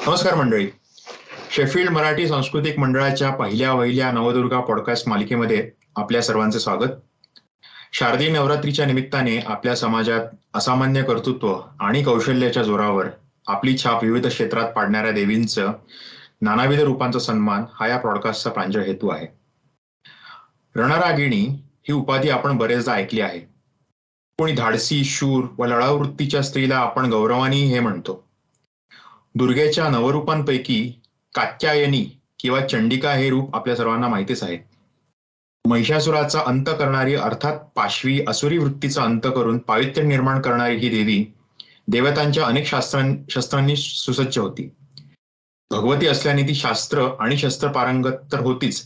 नमस्कार मंडळी. शेफील्ड मराठी सांस्कृतिक मंडळाच्या पहिल्या नवदुर्गा पॉडकास्ट मालिकेमध्ये आपल्या सर्वांचे स्वागत. शारदीय नवरात्रीच्या निमित्ताने आपल्या समाजात असामान्य कर्तृत्व आणि कौशल्याच्या जोरावर आपली छाप विविध क्षेत्रात पाडणाऱ्या देवींचं नानाविध रूपांचा सन्मान हा या पॉडकास्टचा प्रांजळ हेतू आहे. रणरागिणी ही उपाधी आपण बरेचदा ऐकली आहे. कोणी धाडसी, शूर व लढाऊ वृत्तीच्या स्त्रीला आपण गौरवाने हे म्हणतो. दुर्गेच्या नवरूपांपैकी कात्यायनी किंवा चंडिका हे रूप आपल्या सर्वांना माहितीच आहे. महिषासुराचा अंत करणारी, अर्थात पाशवी असुरी वृत्तीचा अंत करून पावित्र्य निर्माण करणारी ही देवी देवतांच्या अनेक शस्त्रांनी सुसज्ज होती. भगवती असल्याने ती शास्त्र आणि शस्त्र पारंगत तर होतीच,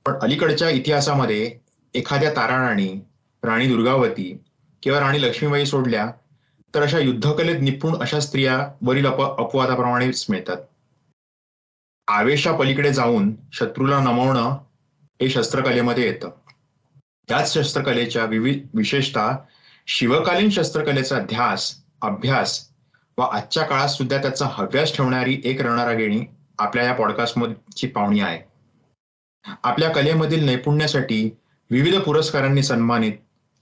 पण अलीकडच्या इतिहासामध्ये एखाद्या ताराराणी, राणी दुर्गावती किंवा राणी लक्ष्मीबाई सोडल्या तर अशा युद्धकलेत निपुण अशा स्त्रिया वरील अपवादाप्रमाणेच मिळतात. आवेशापलीकडे जाऊन शत्रूला नमवणं हे शस्त्रकलेमध्ये येतं. त्याच शस्त्रकलेच्या विशेषतः शिवकालीन शस्त्रकलेचा ध्यास, अभ्यास व आजच्या काळात सुद्धा त्याचा हव्यास ठेवणारी एक रणरागिणी आपल्या या पॉडकास्टमधची पाहुणी आहे. आपल्या कलेमधील नैपुण्यासाठी विविध पुरस्कारांनी सन्मानित,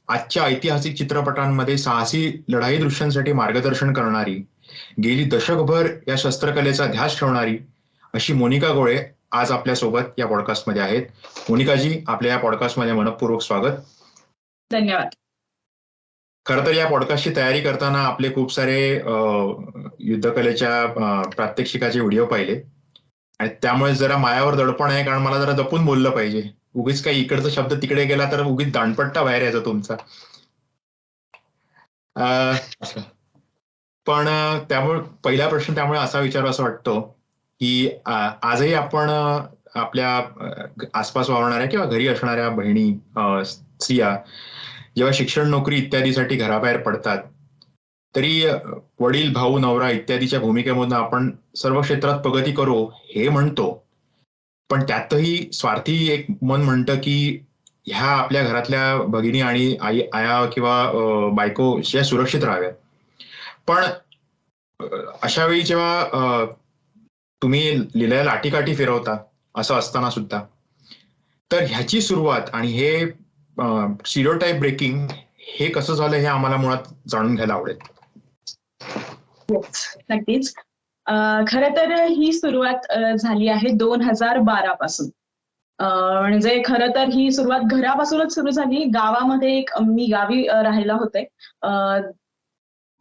आजच्या ऐतिहासिक चित्रपटांमध्ये साहसी लढाई दृश्यांसाठी मार्गदर्शन करणारी, गेली दशकभर या शस्त्रकलेचा ध्यास ठेवणारी अशी मोनिका गोळे आज आपल्यासोबत या पॉडकास्टमध्ये आहेत. मोनिकाजी, आपल्या या पॉडकास्टमध्ये मनपूर्वक स्वागत. धन्यवाद. खरं तर या पॉडकास्टची तयारी करताना आपले खूप सारे युद्धकलेच्या प्रात्यक्षिकाचे व्हिडिओ पाहिले आणि त्यामुळे जरा मायावर दडपण आहे, कारण मला जरा जपून बोललं पाहिजे. उगीच काही इकडचा शब्द तिकडे गेला तर उगीच दाणपट्टा बाहेर यायचा तुमचा. पण त्यामुळे पहिला प्रश्न त्यामुळे असा विचार असं वाटतो की आजही आपण आपल्या आसपास वावरणाऱ्या किंवा घरी असणाऱ्या बहिणी, स्त्रिया जेव्हा शिक्षण, नोकरी इत्यादीसाठी घराबाहेर पडतात, तरी वडील, भाऊ, नवरा इत्यादीच्या भूमिकेमधून आपण सर्व क्षेत्रात प्रगती करू हे म्हणतो, पण त्यातही स्वार्थी एक मन म्हणतं की ह्या आपल्या घरातल्या भगिनी आणि आया किंवा बायको या सुरक्षित राहाव्यात. पण अशा वेळी जेव्हा तुम्ही लिहिलेल्या लाठीकाठी फिरवता असं असताना सुद्धा, तर ह्याची सुरुवात आणि हे स्टिरियोटाइप ब्रेकिंग हे कसं झालं हे आम्हाला मुळात जाणून घ्यायला आवडेल. नक्कीच. खरं तर ही सुरुवात झाली आहे 2012 पासून. म्हणजे खरं तर ही सुरुवात घरापासूनच सुरू झाली. गावामध्ये मी गावी राहायला होते.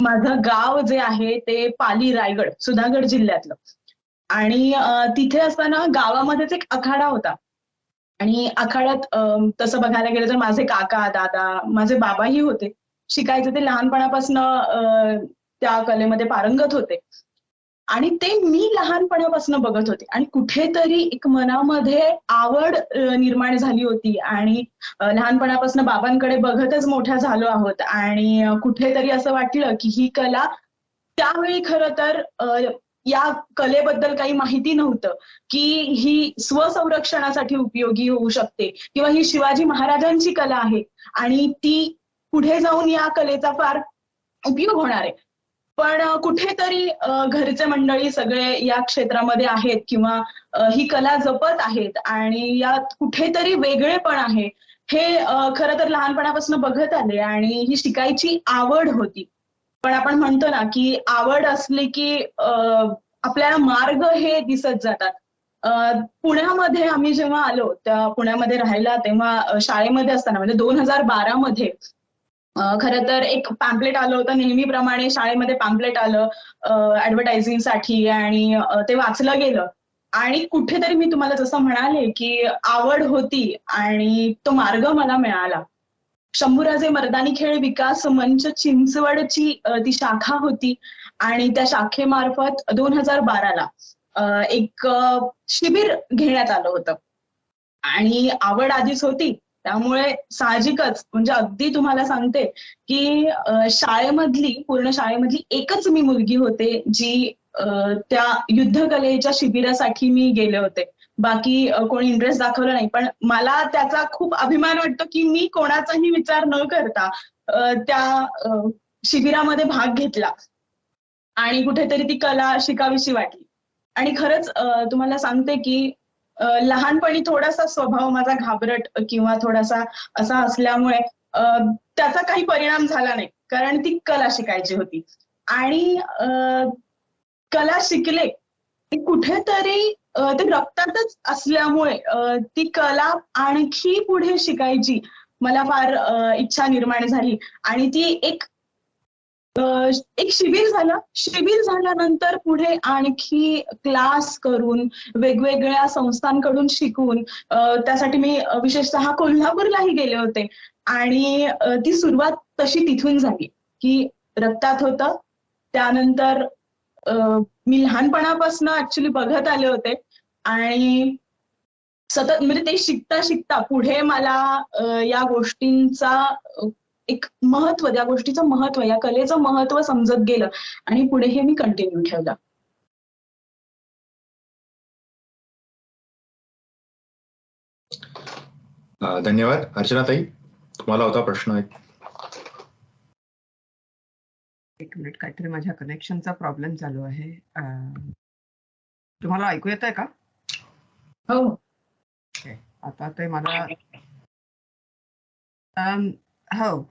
माझं गाव जे आहे ते पाली, रायगड, सुधागड जिल्ह्यातलं. आणि तिथे असताना गावामध्येच एक आखाडा होता. आणि आखाड्यात तसं बघायला गेलं तर माझे काका, दादा, माझे बाबाही होते. शिकायचे ते लहानपणापासून त्या कलेमध्ये पारंगत होते. आणि ते मी लहानपणापासून बघत होते आणि कुठेतरी एक मनामध्ये आवड निर्माण झाली होती. आणि लहानपणापासून बाबांकडे बघतच मोठ्या झालो आहोत. आणि कुठेतरी असं वाटलं की ही कला, त्यावेळी खरं तर या कलेबद्दल काही माहिती नव्हतं की ही स्वसंरक्षणासाठी उपयोगी होऊ शकते किंवा ही शिवाजी महाराजांची कला आहे आणि ती पुढे जाऊन या कलेचा फार उपयोग होणार आहे. पण कुठेतरी घरचे मंडळी सगळे या क्षेत्रामध्ये आहेत किंवा ही कला जपत आहेत आणि यात कुठेतरी वेगळेपण आहे हे खरं तर लहानपणापासून बघत आले आणि ही शिकायची आवड होती. पण आपण म्हणतो ना की आवड असली की आपल्याला मार्ग हे दिसत जातात. पुण्यामध्ये आम्ही जेव्हा आलो, त्या पुण्यामध्ये राहायला, तेव्हा शाळेमध्ये असताना म्हणजे 2012 मध्ये खरं तर एक पॅम्पलेट आलं होतं. नेहमीप्रमाणे शाळेमध्ये पॅम्पलेट आलं ऍडव्हर्टायझिंगसाठी आणि ते वाचलं गेलं. आणि कुठेतरी मी तुम्हाला जसं म्हणाले की आवड होती आणि तो मार्ग मला मिळाला. शंभूराजे मर्दानी खेळ विकास मंच चिंचवडची ती शाखा होती आणि त्या शाखेमार्फत 2012ला एक शिबिर घेण्यात आलं होतं. आणि आवड आधीच होती, त्यामुळे साहजिकच म्हणजे अगदी तुम्हाला सांगते की पूर्ण शाळेमधली एकच मी मुलगी होते जी त्या युद्धकलेच्या शिबिरासाठी मी गेले होते. बाकी कोणी इंटरेस्ट दाखवलं नाही. पण मला त्याचा खूप अभिमान वाटतो की मी कोणाचाही विचार न करता त्या शिबिरामध्ये भाग घेतला आणि कुठेतरी ती कला शिकावीशी वाटली. आणि खरंच तुम्हाला सांगते की लहानपणी थोडासा स्वभाव माझा घाबरट किंवा थोडासा असा असल्यामुळे त्याचा काही परिणाम झाला नाही, कारण ती कला शिकायची होती. आणि कला शिकले ती कुठेतरी ते रक्तातच असल्यामुळे ती कला आणखी पुढे शिकायची मला फार इच्छा निर्माण झाली. आणि ती एक शिबिर झालं. शिबिर झाल्यानंतर पुढे आणखी क्लास करून वेगवेगळ्या संस्थांकडून शिकून त्यासाठी मी विशेषतः कोल्हापूरलाही गेले होते. आणि ती सुरुवात तशी तिथून झाली की रक्तात होतं. त्यानंतर मी लहानपणापासून ऍक्च्युली बघत आले होते आणि सतत म्हणजे ते शिकता शिकता पुढे मला या गोष्टींचा एक महत्व, त्या गोष्टीचं महत्व, या कलेचं महत्व समजत गेलं आणि पुढे हे मी कंटिन्यू ठेवलं. धन्यवाद अर्चनाताई. तुम्हाला होता प्रश्न एक मिनिट, काहीतरी माझ्या कनेक्शनचा प्रॉब्लेम चालू आहे. तुम्हाला ऐकू येत आहे का? हो, आता ते मला हो.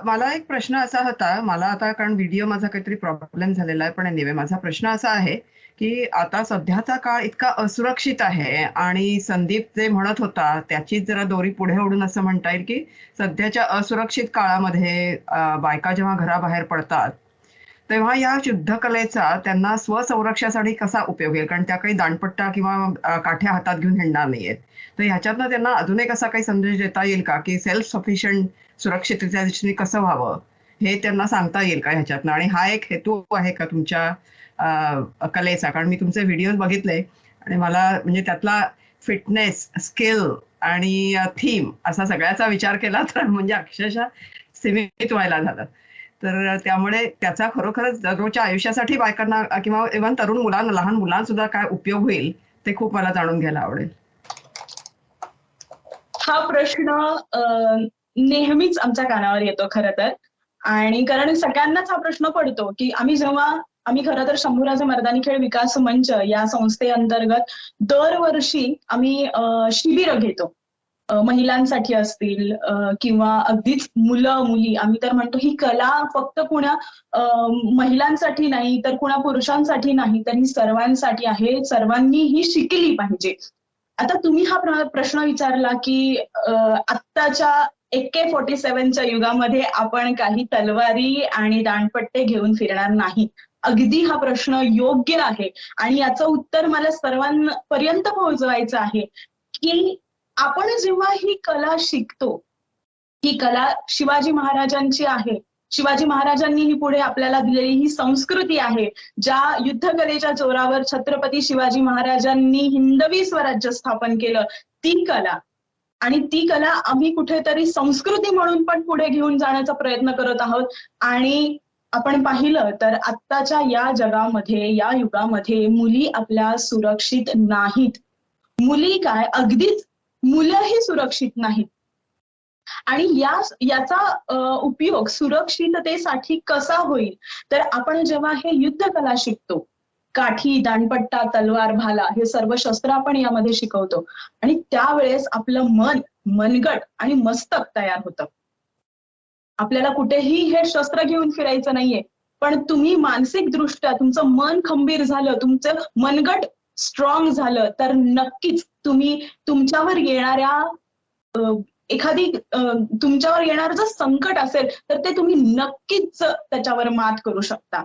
मला एक प्रश्न असा होता, मला आता कारण व्हिडिओ माझा काहीतरी प्रॉब्लेम झालेला आहे, पण एनिवे माझा प्रश्न असा आहे की आता सध्याचा काळ इतका असुरक्षित आहे आणि संदीप जे म्हणत होता त्याचीच जरा दोरी पुढे ओढून असं म्हणता येईल की सध्याच्या असुरक्षित काळामध्ये बायका जेव्हा घराबाहेर पडतात तेव्हा या युद्धकलेचा त्यांना स्वसंरक्षणासाठी कसा उपयोग येईल, कारण त्या काही दांडपट्टा किंवा काठ्या हातात घेऊन हिंडणार नाहीयेत. तर ह्याच्यातनं त्यांना अजून एक असा काही संदेश देता येईल का की सेल्फ सफिशियंट सुरक्षिततेच्या दृष्टीने कसं व्हावं हे त्यांना सांगता येईल का ह्याच्यातनं? आणि हा एक हेतू आहे का तुमच्या कलेचा? कारण मी तुमचे व्हिडिओ बघितले आणि मला म्हणजे त्यातला फिटनेस, स्किल आणि थीम असा सगळ्याचा विचार केला तर म्हणजे अक्षरशः सीमित व्हायला झालं. तर त्यामुळे त्याचा खरोखरच दररोजच्या आयुष्यासाठी बायकांना किंवा इव्हन तरुण मुलांना, लहान मुलांसुद्धा काय उपयोग होईल ते खूप मला जाणून घ्यायला आवडेल. हा प्रश्न नेहमीच आमच्या कानावर येतो खरं तर. आणि कारण सगळ्यांनाच हा प्रश्न पडतो की आम्ही खरं तर शंभूराजे मर्दानी खेळ विकास मंच या संस्थेअंतर्गत दरवर्षी आम्ही शिबिरं घेतो. महिलांसाठी असतील किंवा अगदीच मुलं मुली. आम्ही तर म्हणतो ही कला फक्त कुणा महिलांसाठी नाही तर कुणा पुरुषांसाठी नाही तर ही सर्वांसाठी आहे, सर्वांनी ही शिकली पाहिजे. आता तुम्ही हा प्रश्न विचारला की आत्ताच्या AK-47च्या युगामध्ये आपण काही तलवारी आणि दांडपट्टे घेऊन फिरणार नाही. अगदी हा प्रश्न योग्य आहे आणि याचं उत्तर मला सर्वांपर्यंत पोहोचवायचं आहे की आपण जेव्हा ही कला शिकतो, ही कला शिवाजी महाराजांची आहे. शिवाजी महाराजांनी ही पुढे आपल्याला दिलेली ही संस्कृती आहे. ज्या युद्धकलेच्या जोरावर छत्रपती शिवाजी महाराजांनी हिंदवी स्वराज्य स्थापन केलं, ती कला आणि ती कला आम्ही कुठेतरी संस्कृती म्हणून पण पुढे घेऊन जाण्याचा प्रयत्न करत आहोत. आणि आपण पाहिलं तर आत्ताच्या या जगामध्ये, या युगामध्ये मुली आपल्या सुरक्षित नाहीत. मुली काय, अगदीच मुलंही सुरक्षित नाहीत. आणि याचा उपयोग सुरक्षिततेसाठी कसा होईल तर आपण जेव्हा हे युद्धकला शिकतो, काठी, दांडपट्टा, तलवार, भाला हे सर्व शस्त्र आपण यामध्ये शिकवतो आणि त्यावेळेस आपलं मनगट आणि मस्तक तयार होतं. आपल्याला कुठेही हे शस्त्र घेऊन फिरायचं नाहीये, पण तुम्ही मानसिक दृष्ट्या तुमचं मन खंबीर झालं, तुमचं मनगट स्ट्रॉंग झालं तर नक्कीच तुम्ही तुमच्यावर येणाऱ्या तुमच्यावर येणारं जर संकट असेल तर ते तुम्ही नक्कीच त्याच्यावर मात करू शकता.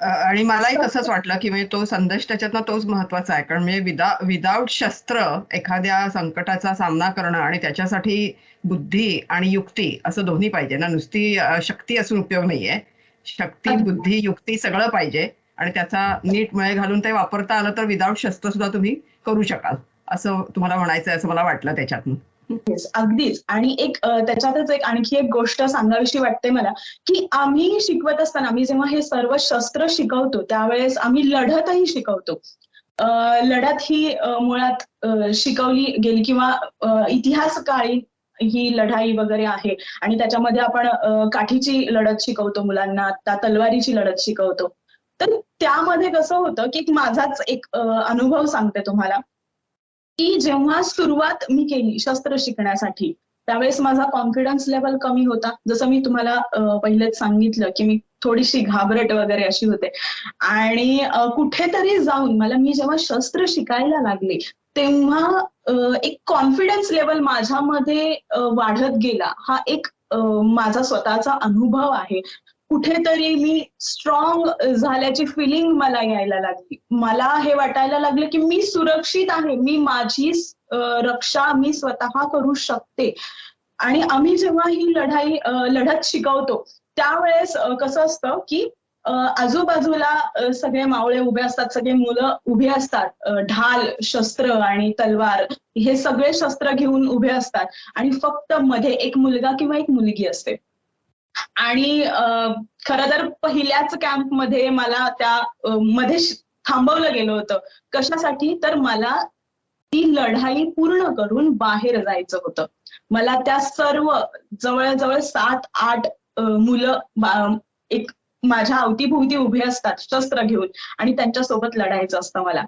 आणि मलाही तसंच वाटलं की म्हणजे तो संदेश त्याच्यातनं तोच महत्वाचा आहे, कारण म्हणजे विदाउट शस्त्र एखाद्या संकटाचा सामना करणं आणि त्याच्यासाठी बुद्धी आणि युक्ती असं दोन्ही पाहिजे ना. नुसती शक्ती असून उपयोग नाहीये. शक्ती, बुद्धी, युक्ती सगळं पाहिजे आणि त्याचा नीट मेळ घालून ते वापरता आलं तर विदाउट शस्त्र सुद्धा तुम्ही करू शकाल असं तुम्हाला म्हणायचंय असं मला वाटलं त्याच्यातून. अगदीच. आणि त्याच्यातच आणखी एक गोष्ट सांगावीशी वाटते मला की आम्ही शिकवत असताना, आम्ही जेव्हा हे सर्व शस्त्र शिकवतो त्यावेळेस आम्ही लढतही शिकवतो. लढत ही मुळात शिकवली गेली किंवा इतिहासकाळी ही लढाई वगैरे आहे आणि त्याच्यामध्ये आपण काठीची लढत शिकवतो मुलांना, तलवारीची लढत शिकवतो. तर त्यामध्ये कसं होतं की माझाच एक अनुभव सांगते तुम्हाला, की जेव्हा सुरुवात मी केली शस्त्र शिकण्यासाठी त्यावेळेस माझा कॉन्फिडन्स लेवल कमी होता. जसं मी तुम्हाला पहिलेच सांगितलं की मी थोडीशी घाबरट वगैरे अशी होते. आणि कुठेतरी जाऊन मी जेव्हा शस्त्र शिकायला लागले तेव्हा एक कॉन्फिडन्स लेवल माझ्यामध्ये वाढत गेला. हा एक माझा स्वतःचा अनुभव आहे. कुठेतरी मी स्ट्रॉंग झाल्याची फिलिंग मला यायला लागली. मला हे वाटायला लागलं की मी सुरक्षित आहे, मी माझी रक्षा मी स्वतः करू शकते. आणि आम्ही जेव्हा ही लढत शिकवतो त्यावेळेस कसं असतं की आजूबाजूला सगळे मावळे उभे असतात, सगळे मुलं उभे असतात, ढाल, शस्त्र आणि तलवार हे सगळे शस्त्र घेऊन उभे असतात आणि फक्त मध्ये एक मुलगा किंवा एक मुलगी असते. आणि खरं तर पहिल्याच कॅम्पमध्ये मला त्या मध्ये थांबवलं गेलं होतं. कशासाठी? तर मला ती लढाई पूर्ण करून बाहेर जायचं होतं. मला त्या सर्व जवळजवळ 7-8 मुलं एक माझ्या अवतीभोवती उभे असतात शस्त्र घेऊन आणि त्यांच्यासोबत लढायचं असतं मला.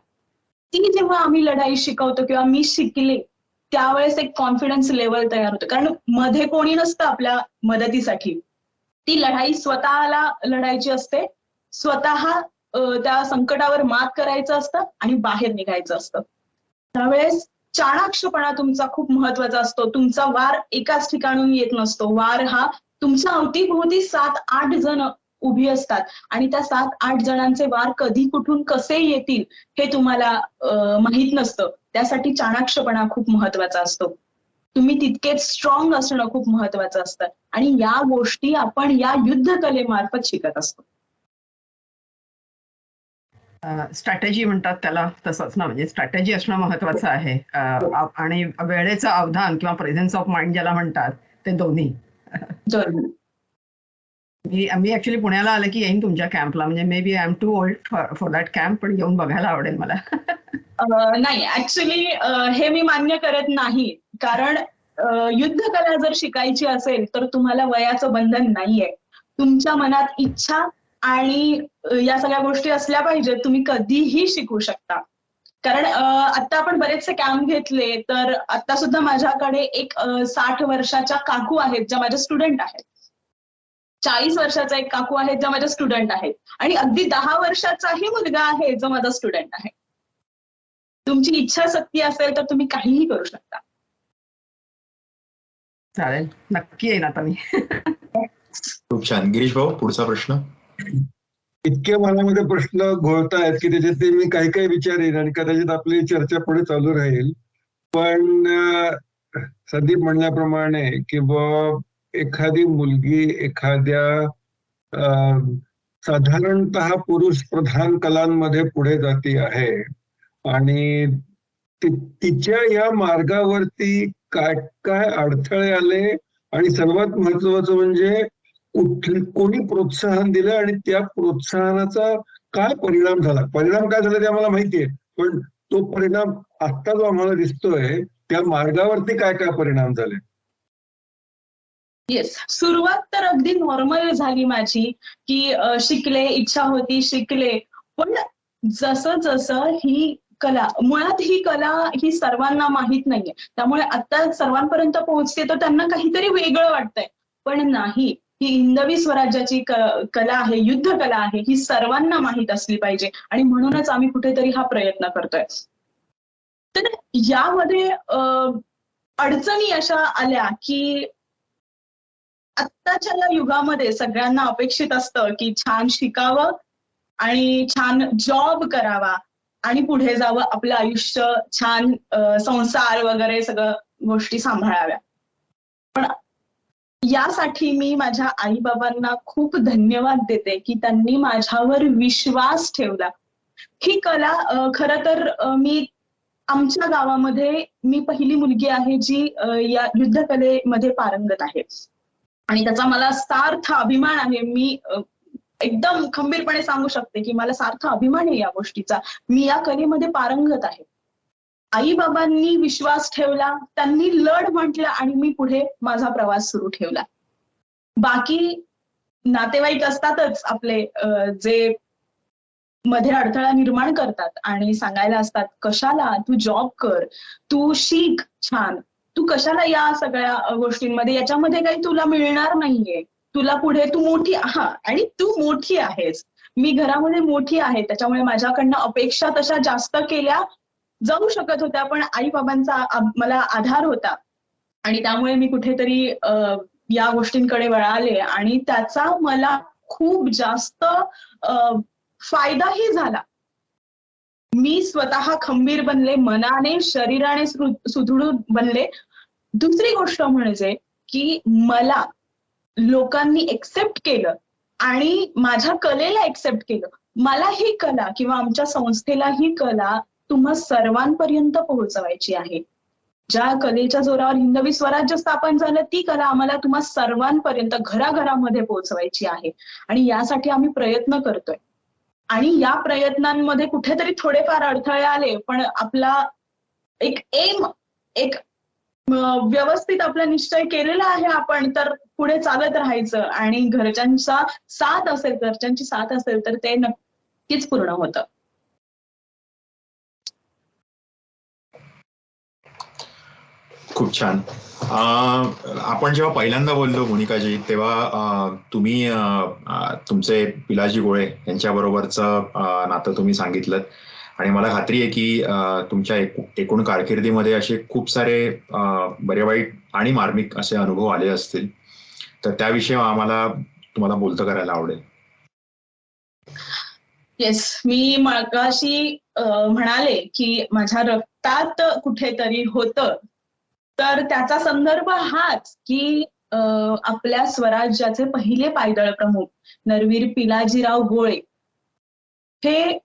ती जेव्हा आम्ही लढाई शिकवतो किंवा मी शिकले त्यावेळेस एक कॉन्फिडन्स लेवल तयार होतं. कारण मध्ये कोणी नसतं आपल्या मदतीसाठी. ती लढाई स्वतःला लढायची असते, स्वतः त्या संकटावर मात करायचं असतं आणि बाहेर निघायचं असतं. त्यावेळेस चाणाक्षपणा तुमचा खूप महत्वाचा असतो. तुमचा वार एकाच ठिकाणून येत नसतो. वार हा तुमच्या अवतीभोवती 7-8 जण उभी असतात आणि त्या 7-8 जणांचे वार कधी कुठून कसे येतील हे तुम्हाला माहित नसतं. त्यासाठी चाणाक्षपणा खूप महत्वाचा असतो. तुम्ही तितकेच स्ट्रॉंग असणं खूप महत्वाचं असतं आणि या गोष्टी आपण या युद्धकलेमार्फत शिकत असतो. स्ट्रॅटेजी म्हणतात त्याला तसंच ना, म्हणजे स्ट्रॅटेजी असणं महत्वाचं आहे. आणि वेळेचं अवधान किंवा प्रेझेन्स ऑफ माइंड ज्याला म्हणतात ते दोन्ही. मी ऍक्च्युली पुण्याला आले की येईन तुमच्या कॅम्पला. म्हणजे may be I am too old for that camp, पण येऊन बघायला आवडेल मला. नाही, ऍक्च्युली हे मी मान्य करत नाही. कारण युद्धकला जर शिकायची असेल तर तुम्हाला वयाचं बंधन नाहीये. तुमच्या मनात इच्छा आणि या सगळ्या गोष्टी असल्या पाहिजेत. तुम्ही कधीही शिकू शकता. कारण आता आपण बरेचसे कॅम्प घेतले तर आता सुद्धा माझ्याकडे एक 60 वर्षाच्या काकू आहेत ज्या माझ्या स्टुडंट आहेत. 40 वर्षाचा एक काकू आहेत ज्या माझ्या स्टुडंट आहेत आणि अगदी 10 वर्षाचाही मुलगा आहे जो माझा स्टुडंट आहे. तुमची इच्छाशक्ती असेल तर तुम्ही काहीही करू शकता. चालेल, नक्की येईन आता मी. खूप छान. गिरीश भाऊ, पुढचा प्रश्न. इतके मनामध्ये प्रश्न घोळतायत की त्याच्यात मी काही काही विचारेन आणि कदाचित आपली चर्चा पुढे चालू राहील. पण संदीप म्हणल्याप्रमाणे की एखादी मुलगी एखाद्या साधारणतः पुरुष प्रधान कलांमध्ये पुढे जाती आहे आणि तिच्या या मार्गावरती काय काय अडथळे आले आणि सर्वात महत्वाचं म्हणजे कोणी प्रोत्साहन दिलं आणि त्या प्रोत्साहनाचा काय परिणाम झाला. परिणाम काय झाला ते आम्हाला माहितीये, पण तो परिणाम आत्ता जो आम्हाला दिसतोय त्या मार्गावरती काय काय परिणाम झाले. येस, सुरुवात तर अगदी नॉर्मल झाली माझी की शिकले, इच्छा होती, शिकले. पण जसं जसं ही कला, मुळात ही कला ही सर्वांना माहित नाहीये. त्यामुळे आता सर्वांपर्यंत पोहोचते तर त्यांना काहीतरी वेगळं वाटतंय. पण नाही, ही हिंदवी स्वराज्याची कला आहे, युद्ध कला आहे, ही सर्वांना माहित असली पाहिजे आणि म्हणूनच आम्ही कुठेतरी हा प्रयत्न करतोय. तर यामध्ये अडचणी अशा आल्या की आत्ताच्या या युगामध्ये सगळ्यांना अपेक्षित असतं की छान शिकावं आणि छान जॉब करावा आणि पुढे जावं, आपलं आयुष्य छान संसार वगैरे सगळं गोष्टी सांभाळाव्या. पण यासाठी मी माझ्या आई-बाबांना खूप धन्यवाद देते की त्यांनी माझ्यावर विश्वास ठेवला. ही कला खरं तर मी आमच्या गावामध्ये मी पहिली मुलगी आहे जी या युद्धकलेमध्ये पारंगत आहे आणि त्याचा मला सार्थ अभिमान आहे. मी एकदम खंबीरपणे सांगू शकते की मला सार्थ अभिमान आहे या गोष्टीचा. मी या कलेमध्ये पारंगत आहे. आई-बाबांनी विश्वास ठेवला, त्यांनी लढ म्हटलं आणि मी पुढे माझा प्रवास सुरू ठेवला. बाकी नातेवाईक असतातच आपले जे मध्ये अडथळा निर्माण करतात आणि सांगायला असतात कशाला तू जॉब कर, तू शिक छान, तू कशाला या सगळ्या गोष्टींमध्ये, याच्यामध्ये काही तुला मिळणार नाहीये, तुला पुढे तू मोठी आणि तू मोठी आहेस, मी घरामध्ये मोठी आहे त्याच्यामुळे माझ्याकडनं अपेक्षा तशा जास्त केल्या जाऊ शकत होत्या, पण आई बाबांचा मला आधार होता आणि त्यामुळे मी कुठेतरी या गोष्टींकडे वळाले आणि त्याचा मला खूप जास्त फायदाही झाला. मी स्वतः खंबीर बनले, मनाने शरीराने सुदृढ बनले. दुसरी गोष्ट म्हणजे की मला लोकांनी एक्सेप्ट केलं आणि माझ्या कलेला एक्सेप्ट केलं. मला ही कला किंवा आमच्या संस्थेला ही कला तुम्हा सर्वांपर्यंत पोहोचवायची आहे. ज्या कलेच्या जोरावर हिंदवी स्वराज्य स्थापन झालं ती कला आम्हाला तुम्हा सर्वांपर्यंत घराघरामध्ये पोहोचवायची आहे आणि यासाठी आम्ही प्रयत्न करतोय. आणि या प्रयत्नांमध्ये कुठेतरी थोडेफार अडथळे आले, पण आपला एक एम, एक व्यवस्थित आपला निश्चय केलेला आहे आपण, तर पुढे चालत राहायचं आणि घरच्यांची साथ असेल तर ते नक्कीच पूर्ण होतं. खूप छान. आपण जेव्हा पहिल्यांदा बोललो मोनिकाजी, तेव्हा तुम्ही तुमचे पिलाजी गोळे यांच्याबरोबरचं नातं तुम्ही सांगितलं आणि मला खात्री आहे की तुमच्या एकूण कारकिर्दीमध्ये असे खूप सारे बरे वाईट आणि मार्मिक असे अनुभव आले असतील, तर त्याविषयी आम्हाला तुम्हाला बोलतं करायला आवडेल. येस, मी मगाशी म्हणाले की माझ्या रक्तात कुठेतरी होतं, तर त्याचा संदर्भ हाच की आपल्या स्वराज्याचे पहिले पायदळ प्रमुख नरवीर पिलाजीराव गोळे हे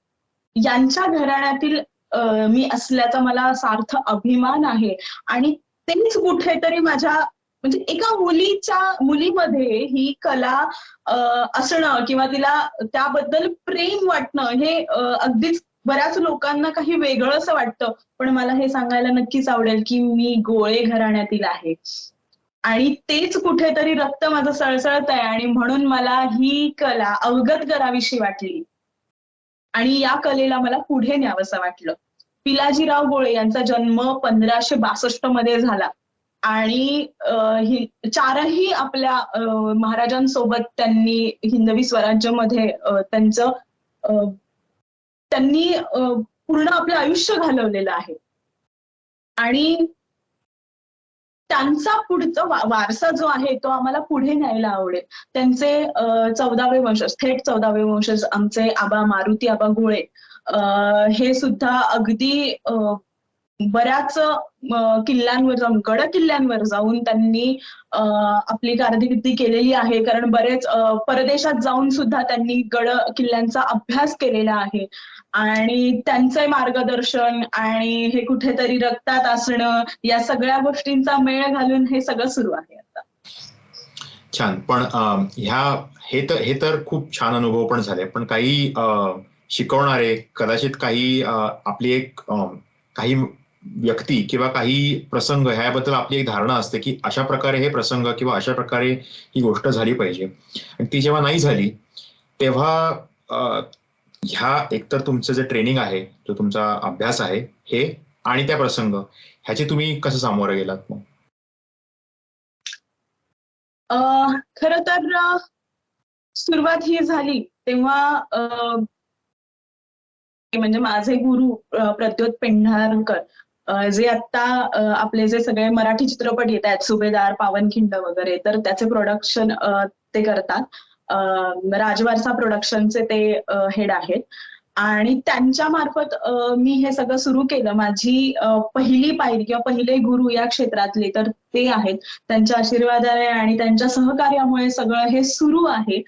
यांच्या घराण्यातील मी असल्याचा मला सार्थ अभिमान आहे. आणि तेच कुठेतरी माझ्या म्हणजे एका मुलीमध्ये ही कला असणं किंवा तिला त्याबद्दल प्रेम वाटणं हे अगदीच बऱ्याच लोकांना काही वेगळंच वाटतं, पण मला हे सांगायला नक्कीच आवडेल की मी गोळे घराण्यातील आहे आणि तेच कुठेतरी रक्त माझं सळसळत आहे आणि म्हणून मला ही कला अवगत करावीशी वाटली आणि या कलेला मला पुढे न्यावंसं वाटलं. पिलाजीराव गोळे यांचा जन्म 1562 मध्ये झाला आणि चारही आपल्या महाराजांसोबत त्यांनी हिंदवी स्वराज्यामध्ये त्यांनी पूर्ण आपलं आयुष्य घालवलेलं आहे आणि त्यांचा पुढचा वारसा जो आहे तो आम्हाला पुढे न्यायला आवडेल. त्यांचे 14वे वंशज, थेट 14वे वंशज आमचे आबा मारुती आबा गोळे हे सुद्धा अगदी बऱ्याच किल्ल्यांवर जाऊन, गड किल्ल्यांवर जाऊन त्यांनी आपली कारकिर्दी केलेली आहे, कारण बरेच परदेशात जाऊन सुद्धा त्यांनी गड किल्ल्यांचा अभ्यास केलेला आहे आणि त्यांचे मार्गदर्शन आणि हे कुठेतरी रक्तात असणं या सगळ्या गोष्टींचा मेळ घालून हे सगळं सुरू आहे आता. छान. पण हे तर खूप छान अनुभव पण झाले, पण काही शिकवणारे कदाचित काही आपली एक काही व्यक्ती किंवा काही प्रसंग ह्याबद्दल आपली एक धारणा असते की अशा प्रकारे हे प्रसंग किंवा अशा प्रकारे ही गोष्ट झाली पाहिजे, आणि ती जेव्हा नाही झाली तेव्हा ह्या एकतर तुमचं जे ट्रेनिंग आहे, जो तुमचा अभ्यास आहे हे आणि त्या प्रसंग ह्याची तुम्ही कसं सामोरं गेलात? मग खरं तर सुरुवात ही झाली तेव्हा म्हणजे माझे गुरु प्रद्योत पेंढारकर जे आता आपले जे सगळे मराठी चित्रपट येत आहेत, सुभेदार, पावनखिंड वगैरे, तर त्याचे प्रोडक्शन ते करतात. राजवारसा प्रोडक्शनचे ते हेड आहेत आणि त्यांच्या मार्फत मी हे सगळं सुरू केलं. माझी पहिली पायरी किंवा पहिले गुरु या क्षेत्रातले तर ते आहेत. त्यांच्या आशीर्वादाने आणि त्यांच्या सहकार्यामुळे सगळं हे सुरू आहे.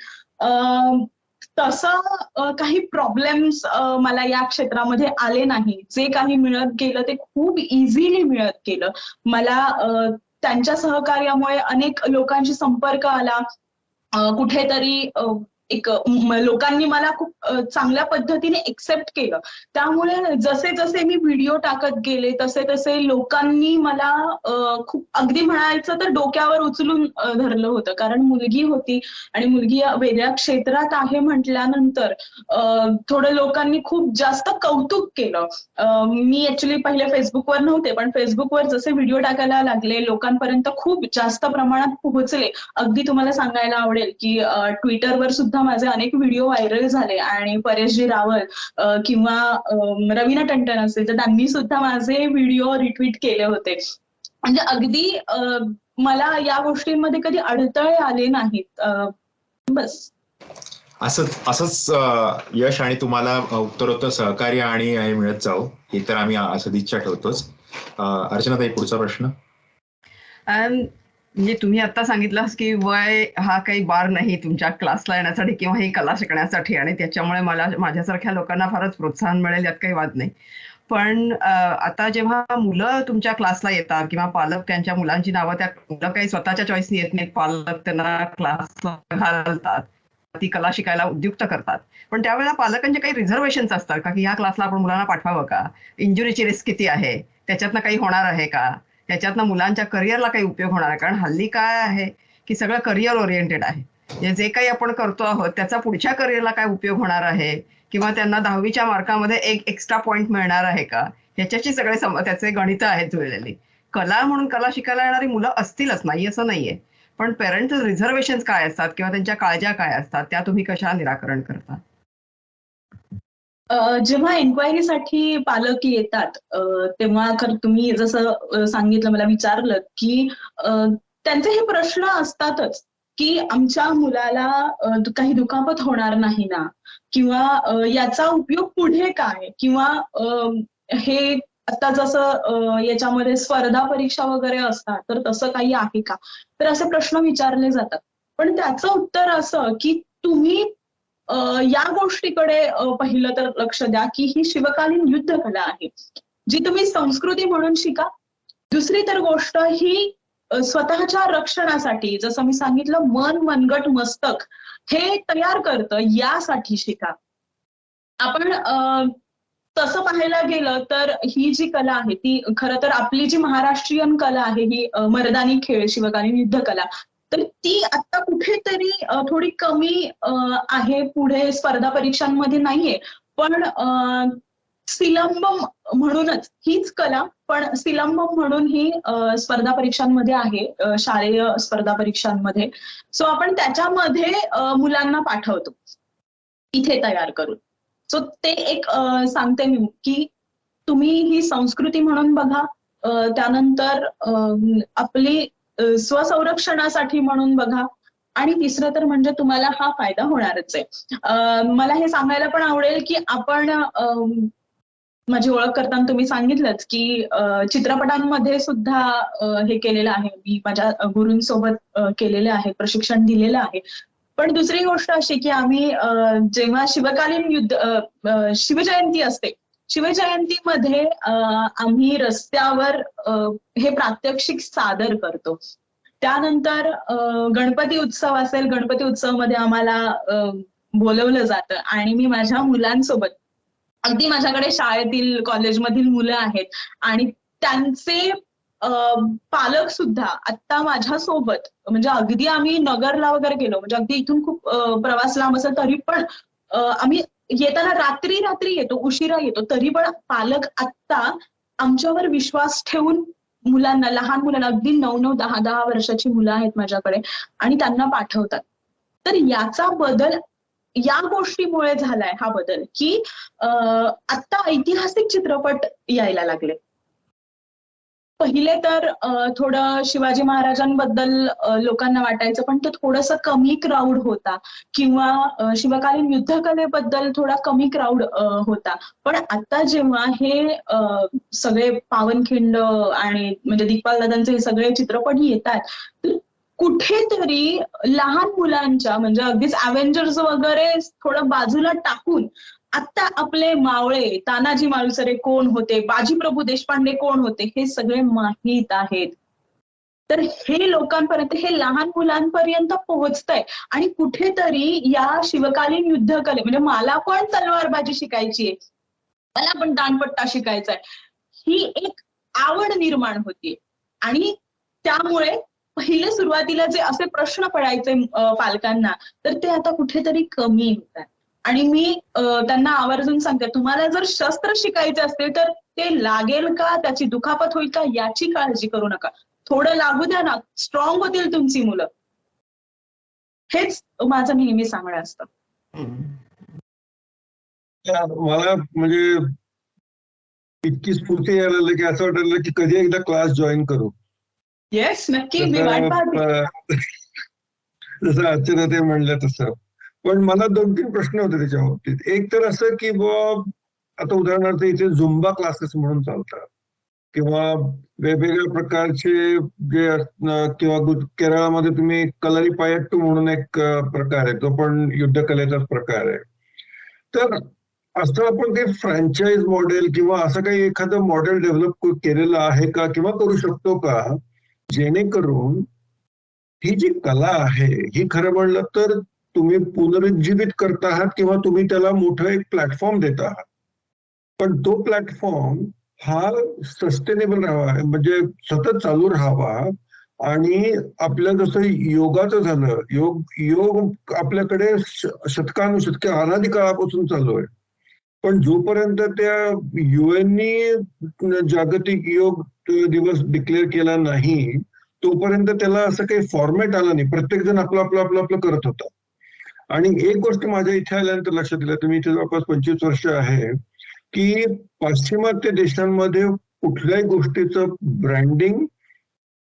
तसं काही प्रॉब्लेम्स मला या क्षेत्रामध्ये आले नाही. जे काही मिळत गेलं ते खूप इझिली मिळत गेलं. मला त्यांच्या सहकार्यामुळे अनेक लोकांशी संपर्क आला. कुठेतरी एक लोकांनी मला खूप चांगल्या पद्धतीने एक्सेप्ट केलं. त्यामुळे जसे जसे मी व्हिडिओ टाकत गेले तसे तसे लोकांनी मला खूप अगदी म्हणायचं तर डोक्यावर उचलून धरलं होतं. कारण मुलगी होती आणि मुलगी वेगळ्या क्षेत्रात आहे म्हटल्यानंतर थोडं लोकांनी खूप जास्त कौतुक केलं. मी ऍक्च्युली पहिले फेसबुकवर नव्हते, पण फेसबुकवर जसे व्हिडिओ टाकायला लागले लोकांपर्यंत खूप जास्त प्रमाणात पोहोचले. अगदी तुम्हाला सांगायला आवडेल की ट्विटरवर सुद्धा माझे अनेक व्हिडिओ व्हायरल झाले आणि परेशजी रावल किंवा रवीना टंटन असेल तर त्यांनी सुद्धा माझे व्हिडिओ रिट्वीट केले होते. म्हणजे अगदी मला या गोष्टींमध्ये कधी अडथळे आले नाहीत. बस असंच यश आणि तुम्हाला उत्तरोत्तर सहकार्य आणि हे मिळत जाऊ हे तर आम्ही सदिच्छा ठेवतोच. अर्चनाताई, पुढचा प्रश्न. म्हणजे तुम्ही आता सांगितलं की वय हा काही बार नाही तुमच्या क्लासला येण्यासाठी किंवा ही कला शिकण्यासाठी, आणि त्याच्यामुळे मला माझ्यासारख्या लोकांना फारच प्रोत्साहन मिळेल यात काही वाद नाही. पण आता जेव्हा मुलं तुमच्या क्लासला येतात किंवा पालक त्यांच्या मुलांची नावं, त्या मुलं काही स्वतःच्या चॉईसनी येत नाहीत, पालक त्यांना क्लासला घालतात, ती कला शिकायला उद्युक्त करतात. पण त्यावेळेला पालकांचे काही रिझर्वेशन्स असतात का की ह्या क्लासला आपण मुलांना पाठवावं का, इंजुरीची रिस्क किती आहे, त्याच्यातनं काही होणार आहे का, त्याच्यातनं मुलांच्या करिअरला काही उपयोग होणार आहे. कारण हल्ली काय आहे की सगळं करिअर ओरिएंटेड आहे. जे काही आपण करतो आहोत त्याचा पुढच्या करिअरला काय उपयोग होणार आहे किंवा त्यांना 10वीच्या मार्कामध्ये एक एक्स्ट्रा पॉइंट मिळणार आहे का, ह्याच्याशी सगळे त्याचे गणितं आहेत जुळलेली. कला म्हणून कला शिकायला येणारी मुलं असतीलच, नाही असं नाहीये, पण पेरेंट्स रिझर्वेशन्स काय असतात किंवा त्यांच्या काळज्या काय असतात त्या तुम्ही कशा निराकरण करता? जेव्हा एन्क्वायरीसाठी पालक येतात तेव्हा तुम्ही जसं सांगितलं, मला विचारलं की त्यांचे हे प्रश्न असतातच की आमच्या मुलाला काही दुखापत होणार नाही ना, किंवा याचा उपयोग पुढे काय, किंवा हे आता जसं याच्यामध्ये स्पर्धा परीक्षा वगैरे असतात तर तसं काही आहे का, तर असे प्रश्न विचारले जातात. पण त्याचं उत्तर असं की तुम्ही या गोष्टीकडे पहिलं तर लक्ष द्या की ही शिवकालीन युद्ध कला आहे जी तुम्ही संस्कृती म्हणून शिका. दुसरी तर गोष्ट ही स्वतःच्या रक्षणासाठी, जसं मी सांगितलं, मन, मनगट, मस्तक हे तयार करतं यासाठी शिका. आपण तसं पाहायला गेलं तर ही जी कला आहे ती खरं तर आपली जी महाराष्ट्रीयन कला आहे ही मर्दानी खेळ, शिवकालीन युद्ध कला, तर ती आता कुठेतरी थोडी कमी आहे, पुढे स्पर्धा परीक्षांमध्ये नाहीये. पण सिलंबम म्हणूनच हीच कला, पण सिलंबम म्हणून ही स्पर्धा परीक्षांमध्ये आहे, शालेय स्पर्धा परीक्षांमध्ये. सो आपण त्याच्यामध्ये मुलांना पाठवतो इथे तयार करून. सो ते एक सांगते मी की तुम्ही ही संस्कृती म्हणून बघा, त्यानंतर आपली स्वसंरक्षणासाठी म्हणून बघा, आणि तिसरं तर म्हणजे तुम्हाला हा फायदा होणारच आहे. मला हे सांगायला पण आवडेल की आपण माझी ओळख करताना तुम्ही सांगितलंच की चित्रपटांमध्ये सुद्धा हे केलेलं आहे, मी माझ्या गुरूंसोबत केलेलं आहे, प्रशिक्षण दिलेलं आहे. पण दुसरी गोष्ट अशी की आम्ही जेव्हा शिवकालीन युद्ध शिवजयंती असते, शिवजयंतीमध्ये आम्ही रस्त्यावर हे प्रात्यक्षिक सादर करतो. त्यानंतर गणपती उत्सव असेल, गणपती उत्सवामध्ये आम्हाला बोलवलं जातं आणि मी माझ्या मुलांसोबत, अगदी माझ्याकडे शाळेतील कॉलेजमधील मुलं आहेत आणि त्यांचे पालक सुद्धा आता माझ्यासोबत, म्हणजे अगदी आम्ही नगरला वगैरे गेलो, म्हणजे अगदी इथून खूप प्रवास लांब असेल तरी पण आम्ही येताना रात्री येतो, उशिरा येतो, तरी पण पालक आत्ता आमच्यावर विश्वास ठेवून मुलांना, लहान मुलांना, अगदी 9, 10 वर्षाची मुलं आहेत माझ्याकडे, आणि त्यांना पाठवतात. तर याचा बदल या गोष्टीमुळे झालाय, हा बदल की आत्ता ऐतिहासिक चित्रपट यायला लागले. पहिले तर थोडं शिवाजी महाराजांबद्दल लोकांना वाटायचं, पण तो थोडंसं कमी क्राऊड होता, किंवा शिवकालीन युद्धकलेबद्दल थोडा कमी क्राऊड होता. पण आता जेव्हा हे सगळे पावनखिंड आणि म्हणजे दिग्पाल दादांचे हे सगळे चित्रपट येतात, तर कुठेतरी लहान मुलांच्या, म्हणजे अगदीच अव्हेंजर्स वगैरे थोडं बाजूला टाकून आता आपले मावळे, तानाजी मालुसरे कोण होते, बाजीप्रभू देशपांडे कोण होते, हे सगळे माहीत आहेत. तर हे लोकांपर्यंत, हे लहान मुलांपर्यंत पोहोचतंय. आणि कुठेतरी या शिवकालीन युद्धकले, म्हणजे मला पण तलवारबाजी शिकायची आहे, मला पण दांडपट्टा शिकायचा आहे, ही एक आवड निर्माण होतीये. आणि त्यामुळे पहिले सुरुवातीला जे असे प्रश्न पडायचे पालकांना, तर ते आता कुठेतरी कमी होतात. आणि मी त्यांना आवर्जून सांगते, तुम्हाला जर शस्त्र शिकायचे असतील तर ते लागेल का, त्याची दुखापत होईल का, याची काळजी करू नका. थोडं लागू द्या ना, स्ट्रॉंग होतील तुमची मुलं. हेच माझं नेहमी सांगणं असतं. मला म्हणजे इतकी स्फूर्ती यायला लागली की असं वाटायला की कधी एकदा क्लास जॉईन करू. येस, नक्की, मी वाट पाहते. जसं अर्चना ते म्हणलं तसं. पण मला 2-3 प्रश्न होते त्याच्या बाबतीत. एक तर असं की आता उदाहरणार्थ इथे झुंबा क्लासेस म्हणून चालतात किंवा वेगवेगळ्या प्रकारचे जे किंवा केरळामध्ये तुम्ही कलरीपायट्टू म्हणून एक प्रकार आहे, तो पण युद्धकलेचाच प्रकार आहे. तर असं आपण काही फ्रँचाईज मॉडेल किंवा असं काही एखादं मॉडेल डेव्हलप केलेलं आहे का किंवा करू शकतो का, जेणेकरून ही जी कला आहे ही खरं म्हणलं तर तुम्ही पुनरुज्जीवित करत आहात किंवा तुम्ही त्याला मोठं एक प्लॅटफॉर्म देत आहात, पण तो प्लॅटफॉर्म हा सस्टेनेबल राहावा, म्हणजे सतत चालू राहावा. आणि आपलं जसं योगाचं झालं, योग आपल्याकडे शतकानुशतके अनादी काळापासून चालू आहे, पण जोपर्यंत त्या UN जागतिक योग दिवस डिक्लेअर केला नाही तोपर्यंत त्याला असं काही फॉर्मॅट आला नाही. प्रत्येक जण आपलं करत होता. आणि एक गोष्ट माझ्या इथे आल्यानंतर लक्षात दिलं, तर मी इथे जवळपास 25 वर्ष आहे, की पाश्चिमात्य देशांमध्ये कुठल्याही गोष्टीचं ब्रँडिंग,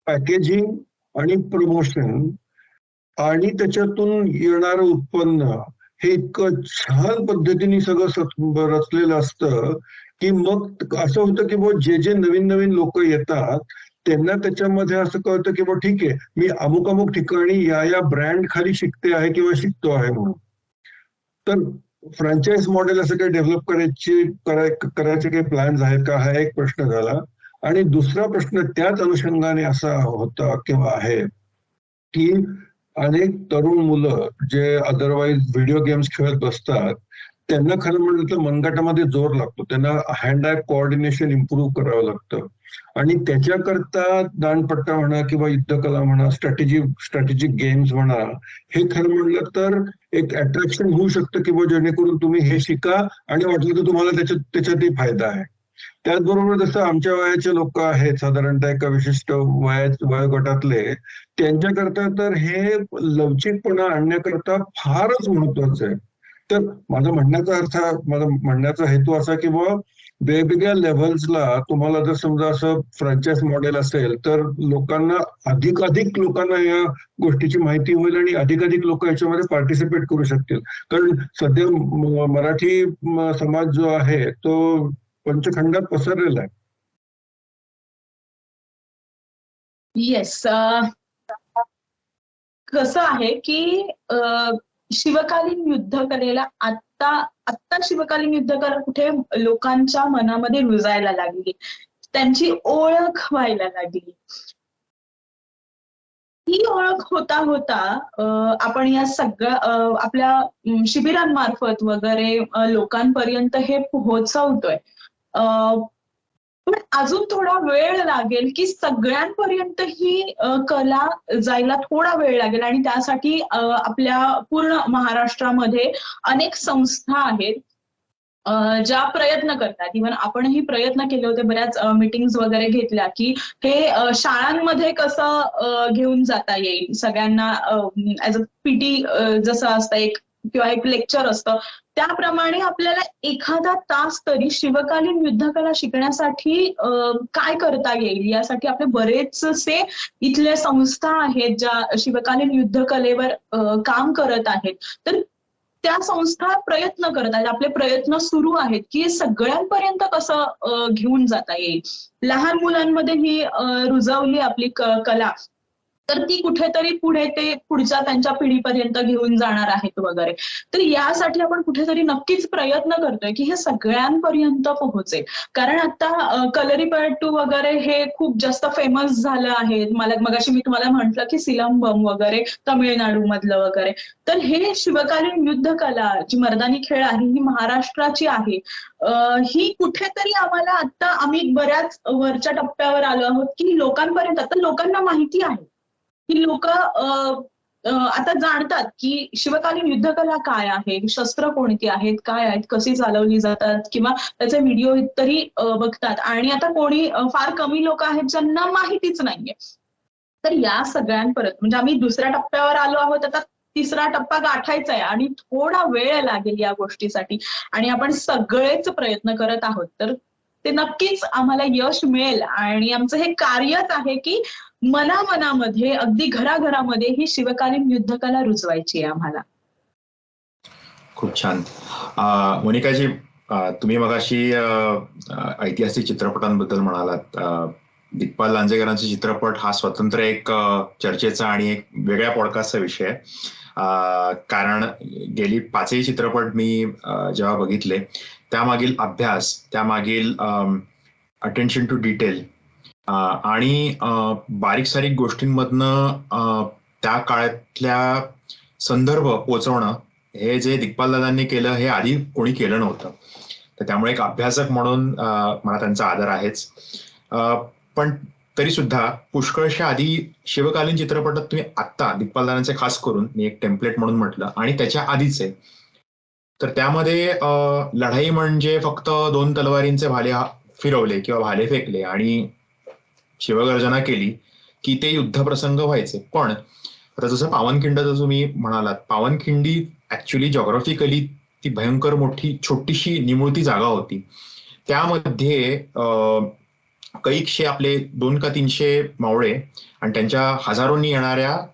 पॅकेजिंग आणि प्रमोशन आणि त्याच्यातून येणारं उत्पन्न हे इतकं छान पद्धतीने सगळं रचलेलं असतं की मग असं होतं की जे नवीन लोक येतात त्यांना त्याच्यामध्ये असं कळतं की ठीक आहे, मी अमुक ठिकाणी या ब्रँड खाली शिकते आहे किंवा शिकतो आहे म्हणून. तर फ्रँचाईज मॉडेल असं काही डेव्हलप करायचे काही प्लॅन्स आहेत का, हा एक प्रश्न झाला. आणि दुसरा प्रश्न त्याच अनुषंगाने असा होता किंवा आहे की अनेक तरुण मुलं जे अदरवाईज व्हिडिओ गेम्स खेळत बसतात, त्यांना खरं म्हणलं तर मनगटामध्ये जोर लागतो, त्यांना हँड आय कोऑर्डिनेशन इम्प्रूव्ह करावं लागतं. आणि त्याच्याकरता दांडपट्टा म्हणा किंवा युद्धकला म्हणा, स्ट्रॅटेजिक गेम्स म्हणा, हे खरं म्हणलं तर एक अट्रॅक्शन होऊ शकतं की जेणेकरून तुम्ही हे शिका आणि वाटलं तर तुम्हाला त्याच्यातही फायदा आहे. त्याचबरोबर जसं आमच्या वयाचे लोक आहेत साधारणतः एका विशिष्ट वयोगटातले, त्यांच्याकरता तर हे लवचिकपणा आणण्याकरता फारच महत्वाचं आहे. तर माझा म्हणण्याचा हेतू असा की वेगवेगळ्या लेव्हल्सला तुम्हाला जर समजा असं फ्रँचाईज मॉडेल असेल तर लोकांना अधिक लोकांना या गोष्टीची माहिती होईल आणि अधिक लोक याच्यामध्ये पार्टिसिपेट करू शकतील. कारण सध्या मराठी समाज जो आहे तो पंचखंडात पसरलेला आहे. येस, कसं आहे की शिवकालीन युद्धकलेला आत्ता शिवकालीन युद्धकला कुठे लोकांच्या मनामध्ये रुजायला लागली, त्यांची ओळख व्हायला लागली. ही ओळख होता आपण या सगळ्या आपल्या शिबिरांमार्फत वगैरे लोकांपर्यंत हे पोहोचवतोय. पण अजून थोडा वेळ लागेल की सगळ्यांपर्यंत ही कला जायला थोडा वेळ लागेल. आणि त्यासाठी आपल्या पूर्ण महाराष्ट्रामध्ये अनेक संस्था आहेत ज्या प्रयत्न करतात. इव्हन आपणही प्रयत्न केले होते, बऱ्याच मीटिंग्स वगैरे घेतल्या की हे शाळांमध्ये कसं घेऊन जाता येईल सगळ्यांना, ऍज अ PT जसं असतं किंवा एक लेक्चर असतं, त्याप्रमाणे आपल्याला एखादा तास तरी शिवकालीन युद्धकला शिकण्यासाठी काय करता येईल यासाठी आपले बरेचसे इथल्या संस्था आहेत ज्या शिवकालीन युद्धकलेवर काम करत आहेत. तर त्या संस्था प्रयत्न करत आहेत, आपले प्रयत्न सुरू आहेत की सगळ्यांपर्यंत कसं घेऊन जाता येईल. लहान मुलांमध्ये ही रुजवली आपली कला तर ती कुठेतरी पुढे ते पुढच्या त्यांच्या पिढीपर्यंत घेऊन जाणार आहेत वगैरे. तर यासाठी आपण कुठेतरी नक्कीच प्रयत्न करतोय की हे सगळ्यांपर्यंत पोहोचेल. कारण आता कलरीपयट्टू वगैरे हे खूप जास्त फेमस झालं आहे. मगाशी मी तुम्हाला म्हटलं की सिलंबम वगैरे तमिळनाडू मधलं वगैरे. तर हे शिवकालीन युद्ध कला जी मर्दानी खेळ आहे ही महाराष्ट्राची आहे. ही कुठेतरी आम्हाला आता आम्ही बऱ्याच वरच्या टप्प्यावर आलो आहोत की लोकांपर्यंत आता लोकांना माहिती आहे की लोक आता जाणतात की शिवकालीन युद्धकला काय आहे, शस्त्र कोणती आहेत, काय आहेत, कशी चालवली जातात किंवा त्याचे व्हिडिओ तरी बघतात. आणि आता कोणी फार कमी लोक आहेत ज्यांना माहितीच नाहीये. तर या सगळ्यांपर्यंत म्हणजे आम्ही दुसऱ्या टप्प्यावर आलो आहोत, आता तिसरा टप्पा गाठायचा आहे आणि थोडा वेळ लागेल या गोष्टीसाठी आणि आपण सगळेच प्रयत्न करत आहोत. तर ते नक्कीच आम्हाला यश मिळेल आणि आमचं हे कार्यच आहे की मनामध्ये अगदी घराघरामध्ये ही शिवकालीन युद्धकला रुजवायची आहे आम्हाला. खूप छान. मोनिकाजी, तुम्ही मगाशी ऐतिहासिक चित्रपटांबद्दल म्हणालात. दिग्पाल लांजेकरांचे चित्रपट हा स्वतंत्र एक चर्चेचा आणि एक वेगळ्या पॉडकास्टचा विषय आहे. कारण गेली 5ही चित्रपट मी जेव्हा बघितले त्यामागील अभ्यास, त्यामागील अटेन्शन टू डिटेल आणि बारीक सारीक गोष्टींमधनं त्या काळातल्या संदर्भ पोचवणं हे जे दिग्पाल दादांनी केलं हे आधी कोणी केलं नव्हतं. तर त्यामुळे एक अभ्यासक म्हणून मला त्यांचा आदर आहेच. पण तरी सुद्धा पुष्कळशा आधी शिवकालीन चित्रपटात तुम्ही आत्ता दिग्पाल दादांचे खास करून मी एक टेम्पलेट म्हणून म्हटलं आणि त्याच्या आधीचे, तर त्यामध्ये लढाई म्हणजे फक्त 2 तलवारींचे भाले फिरवले किंवा भाले फेकले आणि शिवगर्जना केली की ते युद्धप्रसंग व्हायचे. पण आता जसं पावनखिंडचं तुम्ही म्हणालात, पावनखिंडी ऍक्च्युली जॉग्राफिकली ती भयंकर मोठी छोटीशी निमुळती जागा होती. त्यामध्ये कैकशे आपले 200 का 300 मावळे आणि त्यांच्या हजारोंनी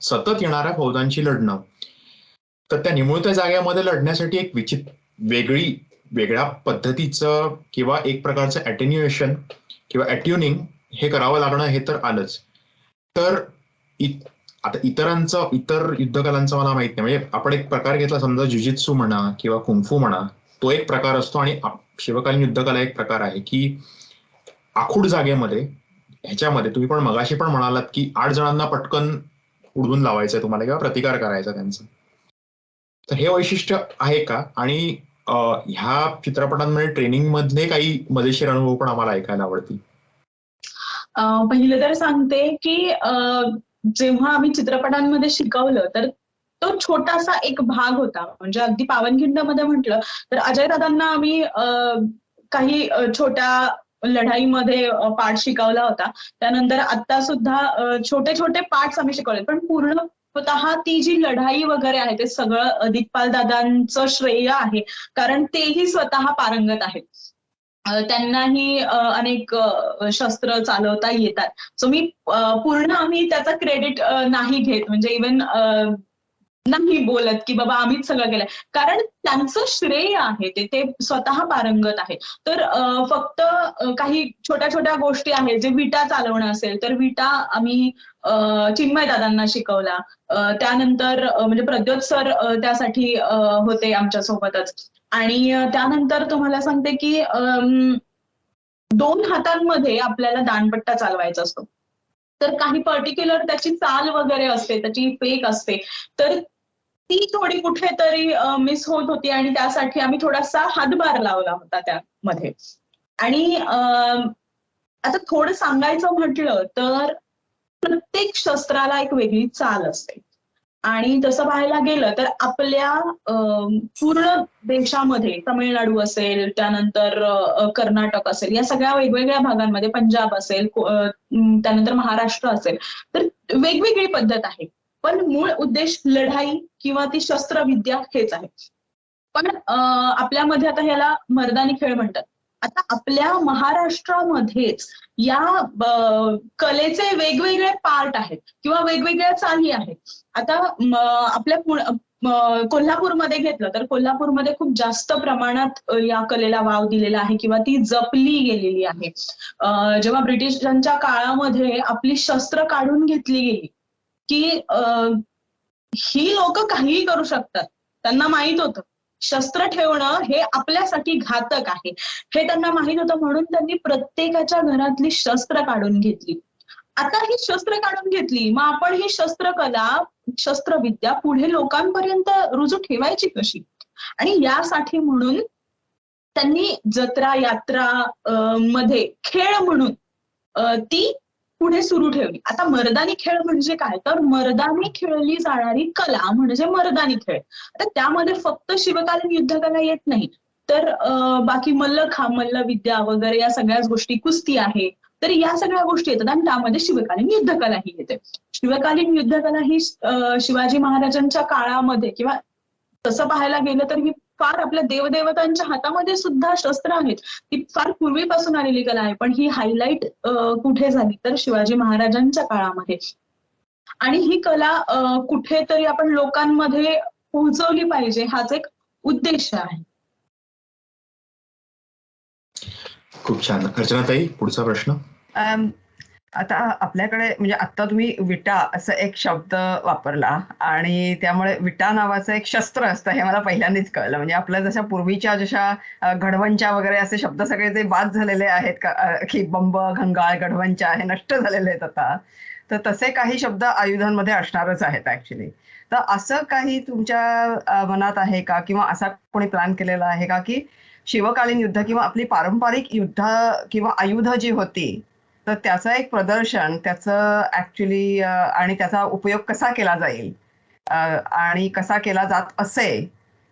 सतत येणाऱ्या फौजांची लढणं. तर त्या निमुळत्या जागेमध्ये लढण्यासाठी एक वेगळ्या पद्धतीचं किंवा एक प्रकारचं अटेन्युएशन किंवा अट्युनिंग हे करावं लागणं हे तर आलंच. तर आता इतर युद्धकलांचा मला माहित नाही. म्हणजे आपण एक प्रकार घेतला समजा जुजित्सू म्हणा किंवा कुंफू म्हणा, तो एक प्रकार असतो आणि शिवकालीन युद्धकला एक प्रकार आहे की आखूड जागेमध्ये ह्याच्यामध्ये तुम्ही पण मगाशी पण म्हणालात की 8 जणांना पटकन उडवून लावायचंय तुम्हाला किंवा प्रतिकार करायचा त्यांचा. तर हे वैशिष्ट्य आहे का? आणि ह्या चित्रपटांमध्ये ट्रेनिंग मधले काही मजेशीर अनुभव पण आम्हाला ऐकायला आवडतील. पहिलं तर सांगते की जेव्हा आम्ही चित्रपटांमध्ये शिकवलं तर तो छोटासा एक भाग होता. म्हणजे अगदी पावनखिंडमध्ये म्हटलं तर अजय दादांना आम्ही काही छोट्या लढाईमध्ये पार्ट शिकवला होता. त्यानंतर आता सुद्धा छोटे छोटे पार्ट्स आम्ही शिकवले, पण पूर्णतः ती जी लढाई वगैरे आहे ते सगळं दिग्पाल दादांचं श्रेय आहे. कारण तेही स्वतः पारंगत आहेत. त्यांनाही अनेक शस्त्र चालवता येतात. सो पूर्ण आम्ही त्याचा क्रेडिट नाही घेत, म्हणजे इव्हन नाही बोलत की बाबा आम्हीच सगळं केलंय. कारण त्यांचं श्रेय आहे ते स्वतः पारंगत आहे. तर फक्त काही छोट्या छोट्या गोष्टी आहेत, जे विटा चालवणं असेल तर विटा आम्ही चिन्मय दादांना शिकवला. त्यानंतर म्हणजे प्रद्योत सर त्यासाठी होते आमच्या सोबतच. आणि त्यानंतर तुम्हाला सांगते की 2 हातांमध्ये आपल्याला दांडपट्टा चालवायचा असतो. तर काही पर्टिक्युलर त्याची चाल वगैरे असते, त्याची फेक असते, तर ती थोडी कुठेतरी मिस होत होती आणि त्यासाठी आम्ही थोडासा हातभार लावला होता त्यामध्ये. आणि आता थोडं सांगायचं म्हटलं तर प्रत्येक शस्त्राला एक वेगळी चाल असते. आणि तसं पाहायला गेलं तर आपल्या पूर्ण देशामध्ये तमिळनाडू असेल, त्यानंतर कर्नाटक असेल, या सगळ्या वेगवेगळ्या भागांमध्ये, पंजाब असेल, त्यानंतर महाराष्ट्र असेल, तर वेगवेगळी पद्धत आहे. पण मूळ उद्देश लढाई किंवा ती शस्त्रविद्या हेच आहे. पण आपल्यामध्ये आता ह्याला मर्दानी खेळ म्हणतात. आता आपल्या महाराष्ट्रामध्येच या कलेचे वेगवेगळे पार्ट आहेत किंवा वेगवेगळ्या चाली आहेत. आता आपल्या कोल्हापूरमध्ये घेतलं तर कोल्हापूरमध्ये खूप जास्त प्रमाणात या कलेला वाव दिलेला आहे किंवा ती जपली गेलेली आहे. जेव्हा ब्रिटिशांच्या काळामध्ये आपली शस्त्र काढून घेतली गेली की ही लोक काहीही करू शकतात. त्यांना माहित होतं शस्त्र ठेवणं हे आपल्यासाठी घातक आहे, हे त्यांना माहित होतं. म्हणून त्यांनी प्रत्येकाच्या घरातली शस्त्र काढून घेतली. आता ही शस्त्र काढून घेतली, मग आपण ही शस्त्रकला, शस्त्रविद्या पुढे लोकांपर्यंत रुजू ठेवायची कशी? आणि यासाठी म्हणून त्यांनी जत्रा यात्रा मध्ये खेळ म्हणून ती पुढे सुरू ठेवली. आता मर्दानी खेळ म्हणजे काय, तर मर्दानी खेळली जाणारी कला म्हणजे मर्दानी खेळ. आता त्यामध्ये फक्त शिवकालीन युद्धकला येत नाही, तर बाकी मल्लविद्या वगैरे या सगळ्याच गोष्टी, कुस्ती आहे, तर या सगळ्या गोष्टी येतात आणि त्यामध्ये शिवकालीन युद्धकलाही येते. शिवकालीन युद्धकला ही शिवाजी महाराजांच्या काळामध्ये, किंवा तसं पाहायला गेलं तर ही फार आपल्या देवदेवतांच्या हातामध्ये सुद्धा शस्त्र आहेत, ती फार पूर्वीपासून आलेली कला आहे. पण ही हायलाईट कुठे झाली, तर शिवाजी महाराजांच्या काळामध्ये. आणि ही कला कुठेतरी आपण लोकांमध्ये पोहोचवली पाहिजे, हाच एक उद्देश आहे. खूप छान. अर्चनाताई, पुढचा प्रश्न. आता आपल्याकडे म्हणजे आता तुम्ही विटा असं एक शब्द वापरला आणि त्यामुळे विटा नावाचं एक शस्त्र असतं हे मला पहिल्यांदाच कळलं. म्हणजे आपल्या जशा पूर्वीच्या जशा घडवंच्या वगैरे असे शब्द सगळे जे बाद झालेले आहेत की बंब, घंगाळ, घडवंच्या हे नष्ट झालेले आहेत आता, तर तसे काही शब्द आयुधांमध्ये असणारच आहेत ऍक्च्युली. तर असं काही तुमच्या मनात आहे का, किंवा असा कोणी प्लॅन केलेला आहे का की शिवकालीन युद्ध किंवा आपली पारंपरिक युद्ध किंवा आयुध जी होती तर त्याचं एक प्रदर्शन, त्याचं ऍक्च्युली आणि त्याचा उपयोग कसा केला जाईल आणि कसा केला जात असे?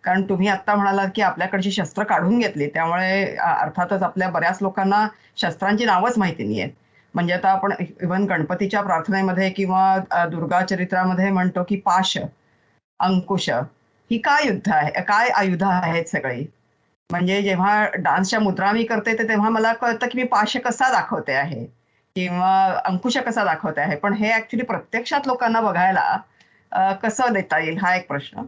कारण तुम्ही आता म्हणालात की आपल्याकडची शस्त्र काढून घेतली, त्यामुळे अर्थातच आपल्या बऱ्याच लोकांना शस्त्रांची नावच माहिती नाहीयेत. म्हणजे आता आपण इव्हन गणपतीच्या प्रार्थनेमध्ये किंवा दुर्गा चरित्रामध्ये म्हणतो की पाश, अंकुश, ही काय युद्ध आहे, काय आयुध आहेत सगळी. म्हणजे जेव्हा डान्सच्या मुद्रा मी करते तेव्हा मला कळतं की मी पाश कसा दाखवते आहे किंवा अंकुश कसा दाखवते आहे, पण हे ऍक्च्युली प्रत्यक्षात लोकांना बघायला कसं देता येईल हा एक प्रश्न.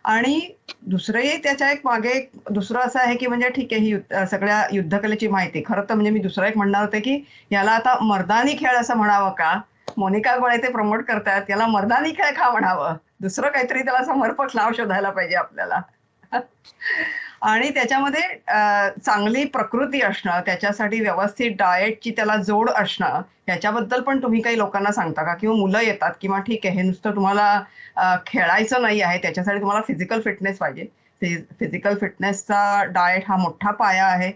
आणि दुसरंही त्याच्या एक मागे दुसरं असं आहे की म्हणजे ठीक आहे ही सगळ्या युद्धकलेची माहिती, खरं तर म्हणजे मी दुसरं एक म्हणणार होते की याला आता मर्दानी खेळ असं म्हणावं का? मोनिका गोळे ते प्रमोट करतात, याला मर्दानी खेळ का म्हणावं? दुसरं काहीतरी त्याला समर्पक नाव शोधायला पाहिजे आपल्याला. आणि त्याच्यामध्ये चांगली प्रकृती असणं, त्याच्यासाठी व्यवस्थित डाएटची त्याला जोड असणं, याच्याबद्दल पण तुम्ही काही लोकांना सांगता का? किंवा मुलं येतात किंवा ठीक आहे हे नुसतं तुम्हाला खेळायचं नाही आहे, त्याच्यासाठी तुम्हाला फिजिकल फिटनेस पाहिजे, फिजिकल फिटनेसचा डाएट हा मोठा पाया आहे,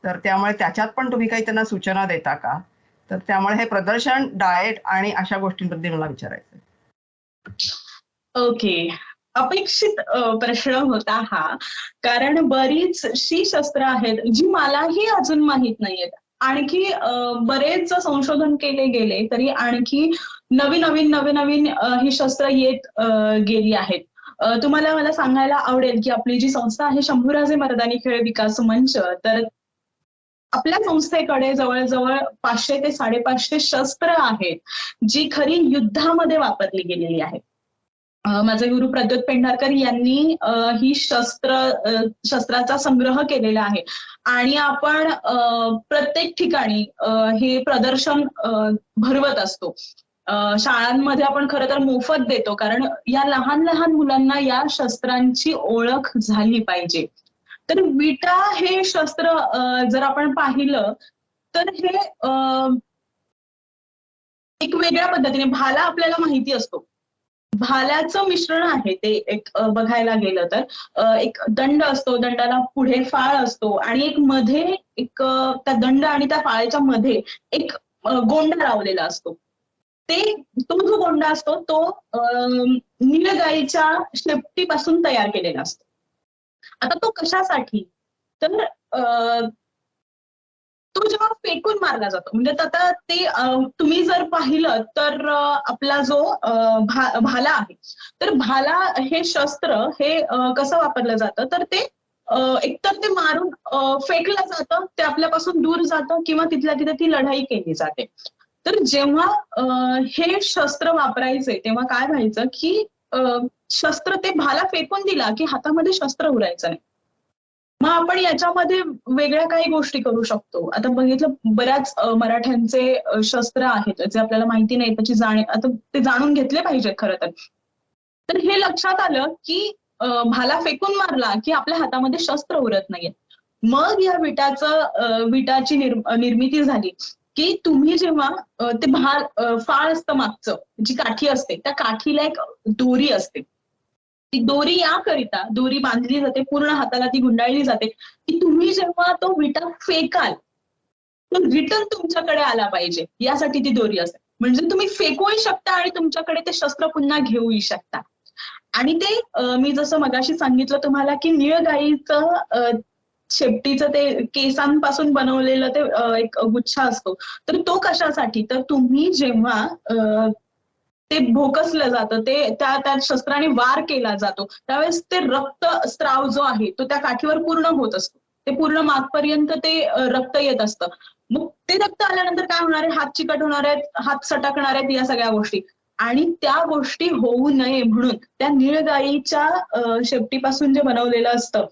तर त्यामुळे त्याच्यात पण तुम्ही काही त्यांना सूचना देता का? तर त्यामुळे हे प्रदर्शन, डाएट आणि अशा गोष्टींबद्दल मला विचारायचं. ओके, अपेक्षित प्रश्न होता हा, कारण बरीचशी शस्त्र आहेत जी मलाही अजून माहित नाहीयेत. आणखी बरेच संशोधन केले गेले तरी आणखी नवीन ही शस्त्र येत गेली आहेत. तुम्हाला मला सांगायला आवडेल की आपली जी संस्था आहे शंभूराजे मर्दानी खेळ विकास मंच, तर आपल्या संस्थेकडे जवळजवळ 500 ते 550 शस्त्र आहेत जी खरी युद्धामध्ये वापरली गेलेली आहेत. माझे गुरु प्रद्योत पेंढारकर यांनी ही शस्त्राचा संग्रह केलेला आहे आणि आपण प्रत्येक ठिकाणी हे प्रदर्शन भरवत असतो. शाळांमध्ये आपण खरं तर मोफत देतो, कारण या लहान लहान मुलांना या शस्त्रांची ओळख झाली पाहिजे. तर विटा हे शस्त्र जर आपण पाहिलं तर हे एक वेगळ्या पद्धतीने, भाला आपल्याला माहिती असतो, भाल्याचं मिश्रण आहे ते. एक बघायला गेलं तर एक दंड असतो, दंडाला पुढे फाळ असतो आणि एक मध्ये एक त्या दंड आणि त्या फाळाच्या मध्ये एक गोंडा लावलेला असतो. तो जो गोंडा असतो तो निळगाईच्या शेपटीपासून तयार केलेला असतो. आता तो कशासाठी, तर तो जेव्हा फेकून मारला जातो, म्हणजे आता ते तुम्ही जर पाहिलं तर आपला जो भाला आहे, तर भाला हे शस्त्र हे कसं वापरलं जातं, तर ते एकतर ते मारून फेकलं जातं, ते आपल्यापासून दूर जातं किंवा तिथल्या तिथे ती लढाई केली जाते. तर जेव्हा हे शस्त्र वापरायचे तेव्हा काय व्हायचं की शस्त्र ते भाला फेकून दिला की हातामध्ये शस्त्र उरायचं नाही. मग आपण याच्यामध्ये वेगळ्या काही गोष्टी करू शकतो. आता बघितलं बऱ्याच मराठ्यांचे शस्त्र आहेत जे आपल्याला माहिती नाही, त्याची आता ते जाणून घेतले पाहिजेत खरं तर. तर हे लक्षात आलं की भाला फेकून मारला की आपल्या हातामध्ये शस्त्र उरत नाहीये. मग या विटाची निर्मिती झाली की तुम्ही जेव्हा ते फाळ असतं मागचं, जी काठी असते, त्या काठीला एक दोरी असते. ती दोरी याकरिता दोरी बांधली जाते, पूर्ण हाताला ती गुंडाळली जाते की तुम्ही जेव्हा तो विटा फेकाल तो रिटर्न तुमच्याकडे आला पाहिजे, यासाठी ती दोरी असते. म्हणजे तुम्ही फेकूही शकता आणि तुमच्याकडे ते शस्त्र पुन्हा घेऊही शकता. आणि ते मी जसं मगाशी सांगितलं तुम्हाला की निळगाईचं शेपटीचं ते केसांपासून बनवलेलं ते एक गुच्छा असतो. तर तो कशासाठी, तर तुम्ही जेव्हा ते भोकसलं जातं, ते त्या शस्त्राने वार केला जातो, त्यावेळेस ते रक्तस्राव जो आहे तो त्या काठीवर पूर्ण होत असतो. ते पूर्ण मागपर्यंत ते रक्त येत असतं. मग ते रक्त आल्यानंतर काय होणार आहे, हात चिकट होणार आहेत, हात सटकणार आहेत, या सगळ्या गोष्टी. आणि त्या गोष्टी होऊ नये म्हणून त्या निळगाईच्या शेपटीपासून जे बनवलेलं असतं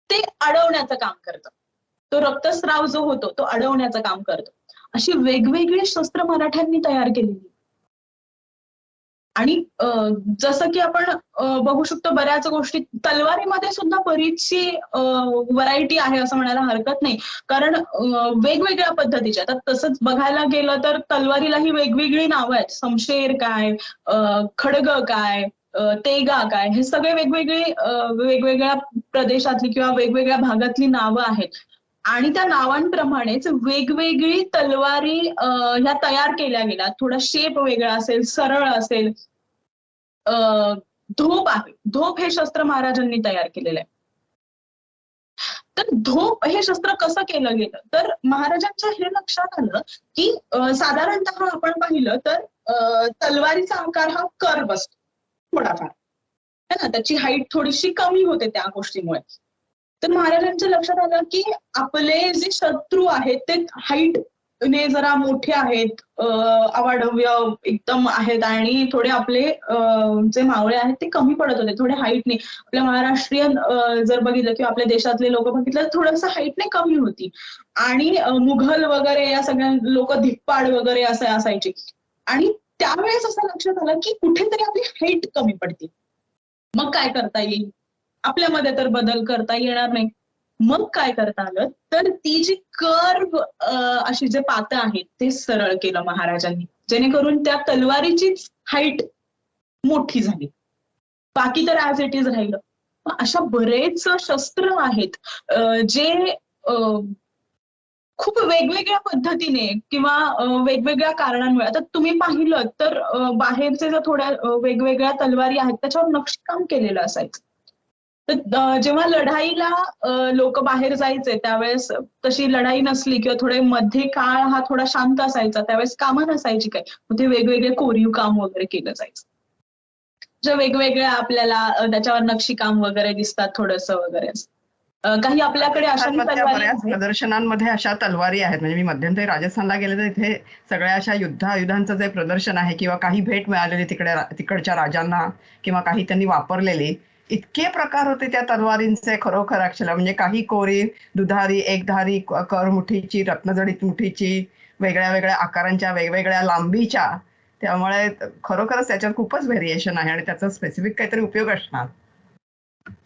ते अडवण्याचं काम करतं. तो रक्तस्राव जो होतो तो अडवण्याचं काम करतो. अशी वेगवेगळी शस्त्र मराठ्यांनी तयार केलेली. आणि जसं की आपण बघू शकतो बऱ्याच गोष्टी तलवारीमध्ये सुद्धा बरीचशी व्हरायटी आहे असं म्हणायला हरकत नाही. कारण वेगवेगळ्या पद्धतीच्या, आता तसंच बघायला गेलं तर तलवारीलाही वेगवेगळी नावं आहेत. शमशेर काय, खडग काय, तेगा काय, हे सगळे वेगवेगळ्या प्रदेशातली किंवा वेगवेगळ्या भागातली नावं आहेत. आणि त्या नावांप्रमाणेच वेगवेगळी तलवारी ह्या तयार केल्या गेल्या. थोडा शेप वेगळा असेल, सरळ असेल. धोप आहे, धोप हे शस्त्र महाराजांनी तयार केलेलं आहे. तर धोप हे शस्त्र कसं केलं गेलं, तर महाराजांच्या हे लक्षात आलं की साधारणतः आपण पाहिलं तर तलवारीचा आकार हा कर्व असतो थोडाफार, है ना, त्याची हाईट थोडीशी कमी होते त्या गोष्टीमुळे. तर महाराजांच्या लक्षात आलं की आपले जे शत्रू आहेत ते हाईटने जरा मोठे आहेत, अवाढव्य एकदम आहेत, आणि थोडे आपले जे मावळे आहेत ते कमी पडत होते थोडे हाईटने. आपल्या महाराष्ट्रीयन जर बघितलं किंवा आपल्या देशातले लोक बघितलं तर थोडंसं हाईटने कमी होती. आणि मुघल वगैरे या सगळ्या लोक धिप्पाड वगैरे असं असायचे. आणि त्यावेळेस असं लक्षात आलं की कुठेतरी आपली हाईट कमी पडते. मग काय करता येईल, आपल्यामध्ये तर बदल करता येणार नाही. मग काय करता आलं, तर ती जी कर्व अशी जे पातं आहेत ते सरळ केलं महाराजांनी, जेणेकरून त्या तलवारीचीच हाईट मोठी झाली. बाकी तर ऍज इट इज राहिलं. अशा बरेच शस्त्र आहेत जे खूप वेगवेगळ्या पद्धतीने किंवा वेगवेगळ्या कारणांमुळे, आता तुम्ही पाहिलं तर बाहेरचे जर थोड्या वेगवेगळ्या तलवारी आहेत त्याच्यावर नक्षीकाम केलेलं असायचं. तर जेव्हा लढाईला लोक बाहेर जायचे त्यावेळेस तशी लढाई नसली किंवा थोडे मध्ये काळ हा थोडा शांत असायचा, त्यावेळेस कामं नसायची काय, मग ते वेगवेगळे कोरीव काम वगैरे केलं जायचं. जे वेगवेगळ्या आपल्याला त्याच्यावर नक्षीकाम वगैरे दिसतात थोडंसं वगैरे असं. काही आपल्याकडे अशा बऱ्याच प्रदर्शनांमध्ये अशा तलवारी आहेत. म्हणजे मी मध्यंतरी राजस्थानला गेले तर इथे सगळ्या अशा युद्धांचं जे प्रदर्शन आहे किंवा काही भेट मिळालेली तिकडच्या राजांना किंवा काही त्यांनी वापरलेली, इतके प्रकार होते त्या तलवारींचे खरोखर अक्षरशः. म्हणजे काही कोरी, दुधारी, एकधारी, कर मुठीची, रत्नजडित मुठीची, वेगळ्या वेगळ्या आकारांच्या, वेगवेगळ्या लांबीच्या. त्यामुळे खरोखरच त्याच्यात खूपच व्हेरिएशन आहे आणि त्याचा स्पेसिफिक काहीतरी उपयोग असणार.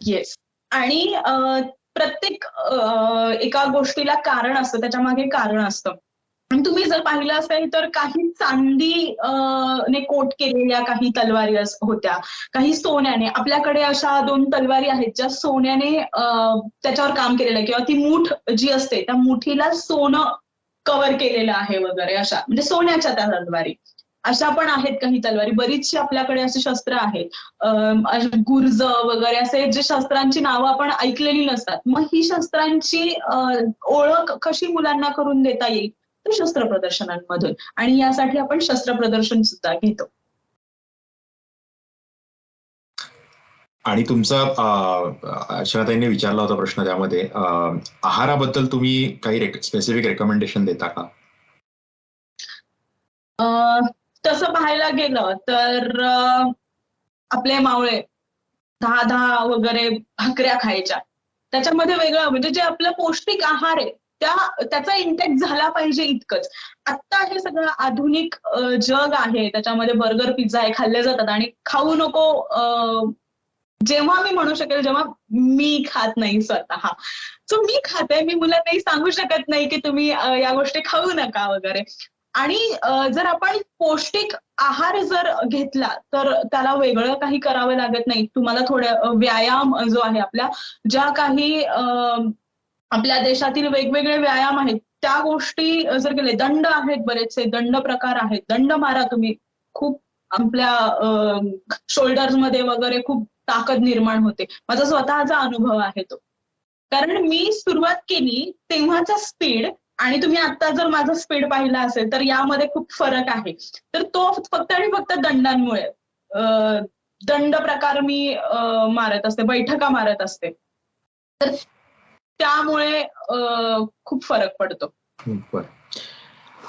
येस. आणि प्रत्येक एका गोष्टीला कारण असतं, त्याच्या मागे कारण असतं. आणि तुम्ही जर पाहिलं असेल तर काही चांदी ने कोट केलेल्या काही तलवारी होत्या, काही सोन्याने. आपल्याकडे अशा 2 तलवारी आहेत ज्या सोन्याने त्याच्यावर काम केलेलं आहे, किंवा ती मूठ जी असते त्या मुठीला सोनं कव्हर केलेलं आहे वगैरे, अशा म्हणजे सोन्याच्या त्या तलवारी. अशा पण आहेत काही तलवारी. बरीचशी आपल्याकडे अशी शस्त्र आहेत, गुर्ज वगैरे असे जे शस्त्रांची नावं आपण ऐकलेली नसतात. मग ही शस्त्रांची ओळख कशी मुलांना करून देता येईल, तर शस्त्र प्रदर्शनांमधून. आणि यासाठी आपण शस्त्र प्रदर्शन सुद्धा घेतो. आणि तुमचा अर्चनाताईंनी विचारला होता प्रश्न, त्यामध्ये आहाराबद्दल तुम्ही काही स्पेसिफिक रेकमेंडेशन देता का? तसं पाहायला गेलं तर आपले मावळे 10 वगैरे भाकऱ्या खायच्या. त्याच्यामध्ये वेगळं म्हणजे जे आपलं पौष्टिक आहार आहे त्याचा इंटेक झाला पाहिजे इतकंच. आत्ता हे सगळं आधुनिक जग आहे, त्याच्यामध्ये बर्गर पिझ्झा हे खाल्ले जातात आणि खाऊ नको जेव्हा मी म्हणू शकेल जेव्हा मी खात नाही स्वतः. सो मी खाते, मी मुलांनाही सांगू शकत नाही की तुम्ही या गोष्टी खाऊ नका वगैरे. आणि जर आपण पौष्टिक आहार जर घेतला तर त्याला वेगळं काही करावं लागत नाही. तुम्हाला थोडं व्यायाम जो आहे ज्या काही आपल्या देशातील वेगवेगळे व्यायाम आहेत त्या गोष्टी जर केले, दंड आहेत, बरेचसे दंड प्रकार आहेत, दंड मारा तुम्ही, खूप आपल्या शोल्डर्स मध्ये वगैरे खूप ताकद निर्माण होते. माझा स्वतःचा अनुभव आहे तो. कारण मी सुरुवात केली तेव्हाचा स्पीड आणि तुम्ही आता जर माझा स्पीड पाहिला असेल तर यामध्ये खूप फरक आहे. तर तो फक्त आणि फक्त दंडांमुळे, दंड प्रकार मी मारत असते, बैठका मारत असते, तर त्यामुळे खूप फरक पडतो.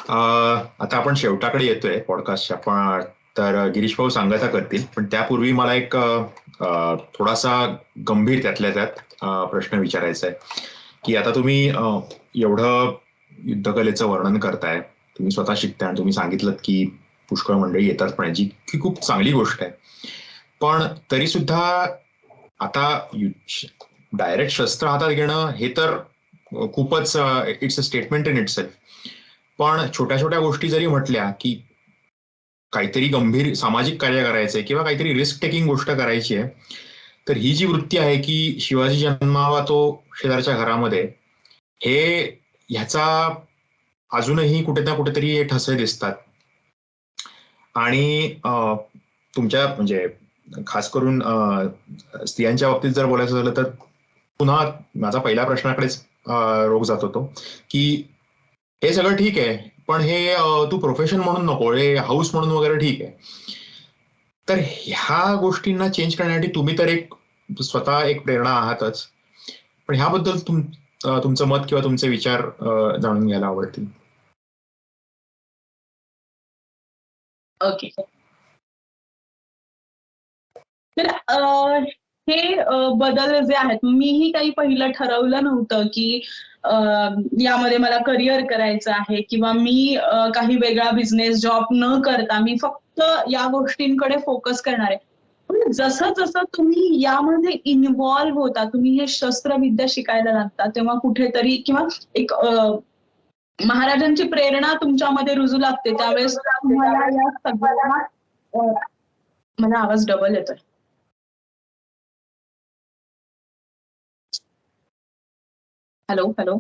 आता आपण शेवटाकडे येतोय पॉडकास्टच्या, पण तर गिरीश भाऊ सांगायचा करतील, पण त्यापूर्वी मला एक थोडासा गंभीर त्यातल्या त्यात प्रश्न विचारायचा आहे की आता तुम्ही एवढं युद्धकलेचं वर्णन करताय, तुम्ही स्वतः शिकताय आणि तुम्ही सांगितलं की पुष्कळ मंडळी येतात पण जी की खूप चांगली गोष्ट आहे. पण तरी सुद्धा आता डायरेक्ट शस्त्र हातात घेणं हे तर खूपच it's a statement in itself. पण छोट्या छोट्या गोष्टी जरी म्हटल्या की काहीतरी गंभीर सामाजिक कार्य करायचंय किंवा काहीतरी रिस्क टेकिंग गोष्ट करायची आहे, तर ही जी वृत्ती आहे की शिवाजी जन्मावा तो शेजारच्या घरामध्ये, ह्याचा अजूनही कुठे ना कुठेतरी हे ठसे दिसतात. आणि तुमच्या म्हणजे खास करून स्त्रियांच्या बाबतीत जर बोलायचं झालं तर पुन्हा माझा पहिल्या प्रश्नाकडेच रोग जात होतो की हे सगळं ठीक आहे, पण हे तू प्रोफेशन म्हणून नको, हे हाऊस म्हणून वगैरे ठीक आहे. तर ह्या गोष्टींना चेंज करण्यासाठी तुम्ही तर एक स्वतः एक प्रेरणा आहातच, पण ह्याबद्दल तुमचं मत किंवा तुमचे विचार जाणून घ्यायला आवडतील. ओके, तर हे बदल जे आहेत, मीही काही पहिलं ठरवलं नव्हतं की यामध्ये मला करिअर करायचं आहे किंवा मी काही वेगळा बिझनेस जॉब न करता मी फक्त या गोष्टींकडे फोकस करणार आहे. पण जसं जसं तुम्ही यामध्ये इन्व्हॉल्व्ह होता, तुम्ही हे शस्त्रविद्या शिकायला लागता, तेव्हा कुठेतरी किंवा एक महाराजांची प्रेरणा तुमच्यामध्ये रुजू लागते, त्यावेळेस तुम्हाला या सगळ्या मला आवाज डबल येतोय. Hello hello.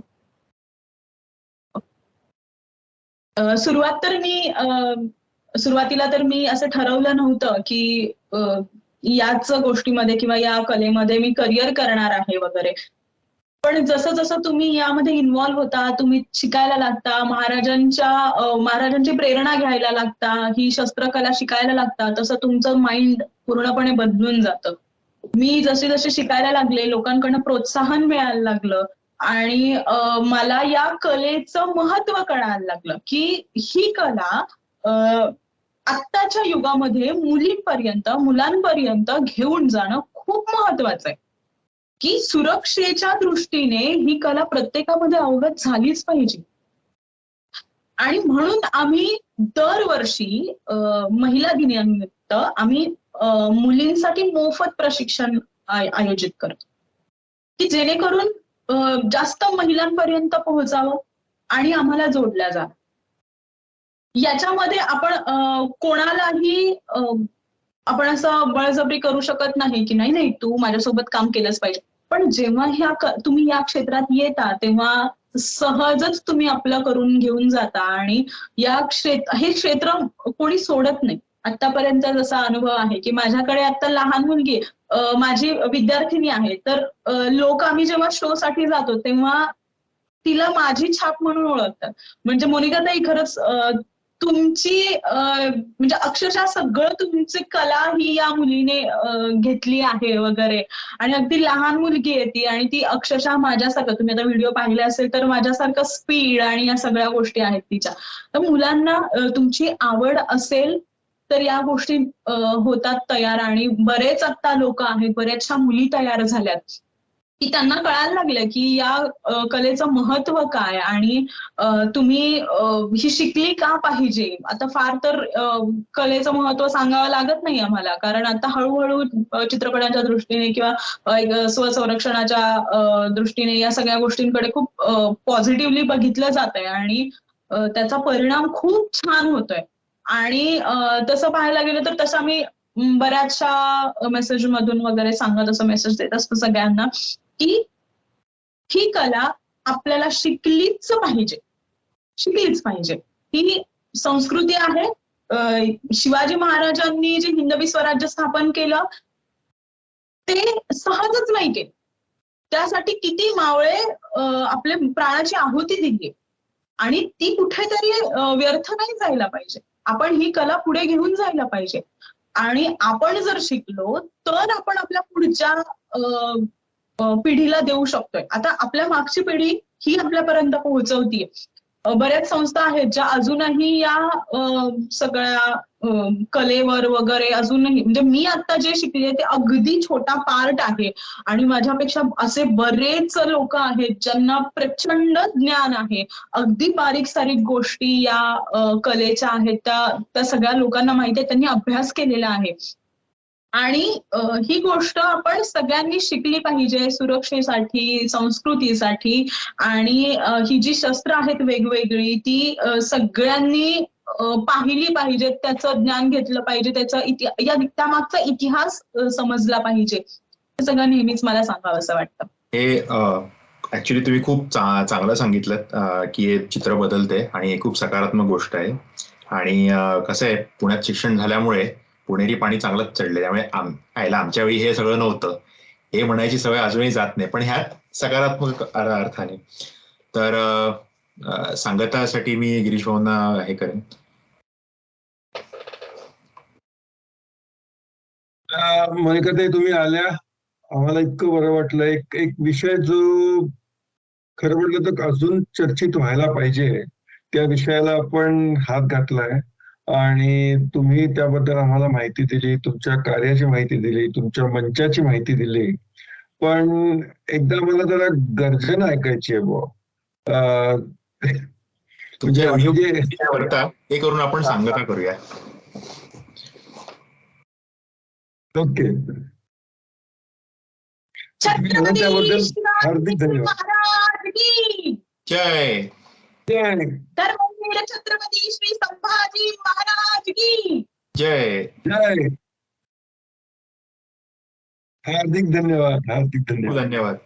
सुरुवातीला तर मी असं ठरवलं नव्हतं की याच गोष्टीमध्ये किंवा या कलेमध्ये मी करिअर करणार आहे वगैरे. पण जसं जसं तुम्ही यामध्ये इन्व्हॉल्व्ह होता, तुम्ही शिकायला लागता, महाराजांची प्रेरणा घ्यायला लागता, ही शस्त्रकला शिकायला लागता, तसं तुमचं माइंड पूर्णपणे बदलून जातं. मी जसे जसे शिकायला लागले, लोकांकडनं प्रोत्साहन मिळायला लागलं आणि मला या कलेचं महत्व कळायला लागलं की ही कला आत्ताच्या युगामध्ये मुलांपर्यंत घेऊन जाणं खूप महत्वाचं आहे. की सुरक्षेच्या दृष्टीने ही कला प्रत्येकामध्ये अवगत झालीच पाहिजे. आणि म्हणून आम्ही दरवर्षी महिला दिनानिमित्त आम्ही मुलींसाठी मोफत प्रशिक्षण आयोजित करतो की जेणेकरून जास्त महिलांपर्यंत पोहोचावं आणि आम्हाला जोडल्या जावं. याच्यामध्ये आपण कोणालाही आपण असं बळजबरी करू शकत नाही की नाही तू माझ्यासोबत काम केलंच पाहिजे. पण जेव्हा तुम्ही या क्षेत्रात येता तेव्हा सहजच तुम्ही आपलं करून घेऊन जाता आणि हे क्षेत्र कोणी सोडत नाही. आतापर्यंत जसा अनुभव आहे की माझ्याकडे आता लहान मुलगी माझी विद्यार्थिनी आहे, तर लोक आम्ही जेव्हा शो साठी जातो तेव्हा तिला माझी छाप म्हणून ओळखतात. म्हणजे मोनिका ताई खरंच तुमची म्हणजे अक्षरशः सगळं तुमची कला ही या मुलीने घेतली आहे वगैरे. आणि अगदी लहान मुलगी आहे ती आणि ती अक्षरशः माझ्यासारखं, तुम्ही आता व्हिडिओ पाहिले असेल तर माझ्यासारखं स्पीड आणि या सगळ्या गोष्टी आहेत तिच्या. तर मुलांना तुमची आवड असेल तर या गोष्टी होतात तयार आणि बरेच आता लोक आहेत, बऱ्याचशा मुली तयार झाल्यात की त्यांना कळायला लागलं की या कलेचं महत्व काय आणि तुम्ही ही शिकली का पाहिजे. आता फार तर कलेचं महत्व सांगावं लागत नाही आम्हाला, कारण आता हळूहळू चित्रपटांच्या दृष्टीने किंवा एक स्वसंरक्षणाच्या दृष्टीने या सगळ्या गोष्टींकडे खूप पॉझिटिव्हली बघितलं जात आहे आणि त्याचा परिणाम खूप छान होतोय. आणि तसं पाहायला गेलं तर तसं आम्ही बऱ्याचशा मेसेज मधून वगैरे सांगत असं मेसेज देत असतो सगळ्यांना की ही कला आपल्याला शिकलीच पाहिजे. ही संस्कृती आहे. शिवाजी महाराजांनी जे हिंदवी स्वराज्य स्थापन केलं ते सहजच नाही केलं. त्यासाठी किती मावळे आपल्या प्राणाची आहुती दिली आणि ती कुठेतरी व्यर्थ नाही जायला पाहिजे. आपण ही कला पुढे घेऊन जायला पाहिजे आणि आपण जर शिकलो तर आपण आपल्या पुढच्या पिढीला देऊ शकतोय. आता आपल्या मागची पिढी ही आपल्यापर्यंत पोहोचवतीये. बऱ्याच संस्था आहेत ज्या अजूनही या सगळ्या कलेवर वगैरे अजूनही, म्हणजे मी आता जे शिकले ते अगदी छोटा पार्ट आहे आणि माझ्यापेक्षा असे बरेच लोक आहेत ज्यांना प्रचंड ज्ञान आहे. अगदी बारीक सारीक गोष्टी या कलेच्या आहेत त्या सगळ्या लोकांना माहिती आहे, त्यांनी अभ्यास केलेला आहे. आणि ही गोष्ट आपण सगळ्यांनी शिकली पाहिजे सुरक्षेसाठी, संस्कृतीसाठी. आणि ही जी शस्त्र आहेत वेगवेगळी ती सगळ्यांनी पाहिली पाहिजेत, त्याचं ज्ञान घेतलं पाहिजे, त्यामागचा इतिहास समजला पाहिजे. हे सगळं नेहमीच मला सांगावं असं वाटतं. हे ऍक्च्युली तुम्ही खूप चांगलं सांगितलं की हे चित्र बदलते आणि हे खूप सकारात्मक गोष्ट आहे. आणि कसं आहे, पुण्यात शिक्षण झाल्यामुळे पुणेरी पाणी चांगलंच चढले, त्यामुळे आमच्या वेळी हे सगळं नव्हतं हे म्हणायची सवय अजूनही जात नाही, पण ह्यात सकारात्मक अर्थाने. तर सांगतासाठी मी गिरीश भाऊंना हे करेन. मोनिकाताई तुम्ही आल्या, आम्हाला इतकं बरं वाटलं. एक विषय जो खरं म्हटलं तर अजून चर्चित व्हायला पाहिजे त्या विषयाला आपण हात घातलाय आणि तुम्ही त्याबद्दल आम्हाला माहिती दिली, तुमच्या कार्याची माहिती दिली, तुमच्या मंचाची माहिती दिली. पण एकदा मला जरा गर्जन ऐकायची आहे बुवा. हे करून आपण सांगता करूया. ओके, त्याबद्दल हार्दिक धन्यवाद. जय जय. छत्रपती श्री संभाजी महाराज की जय. जय. हार्दिक धन्यवाद. धन्यवाद.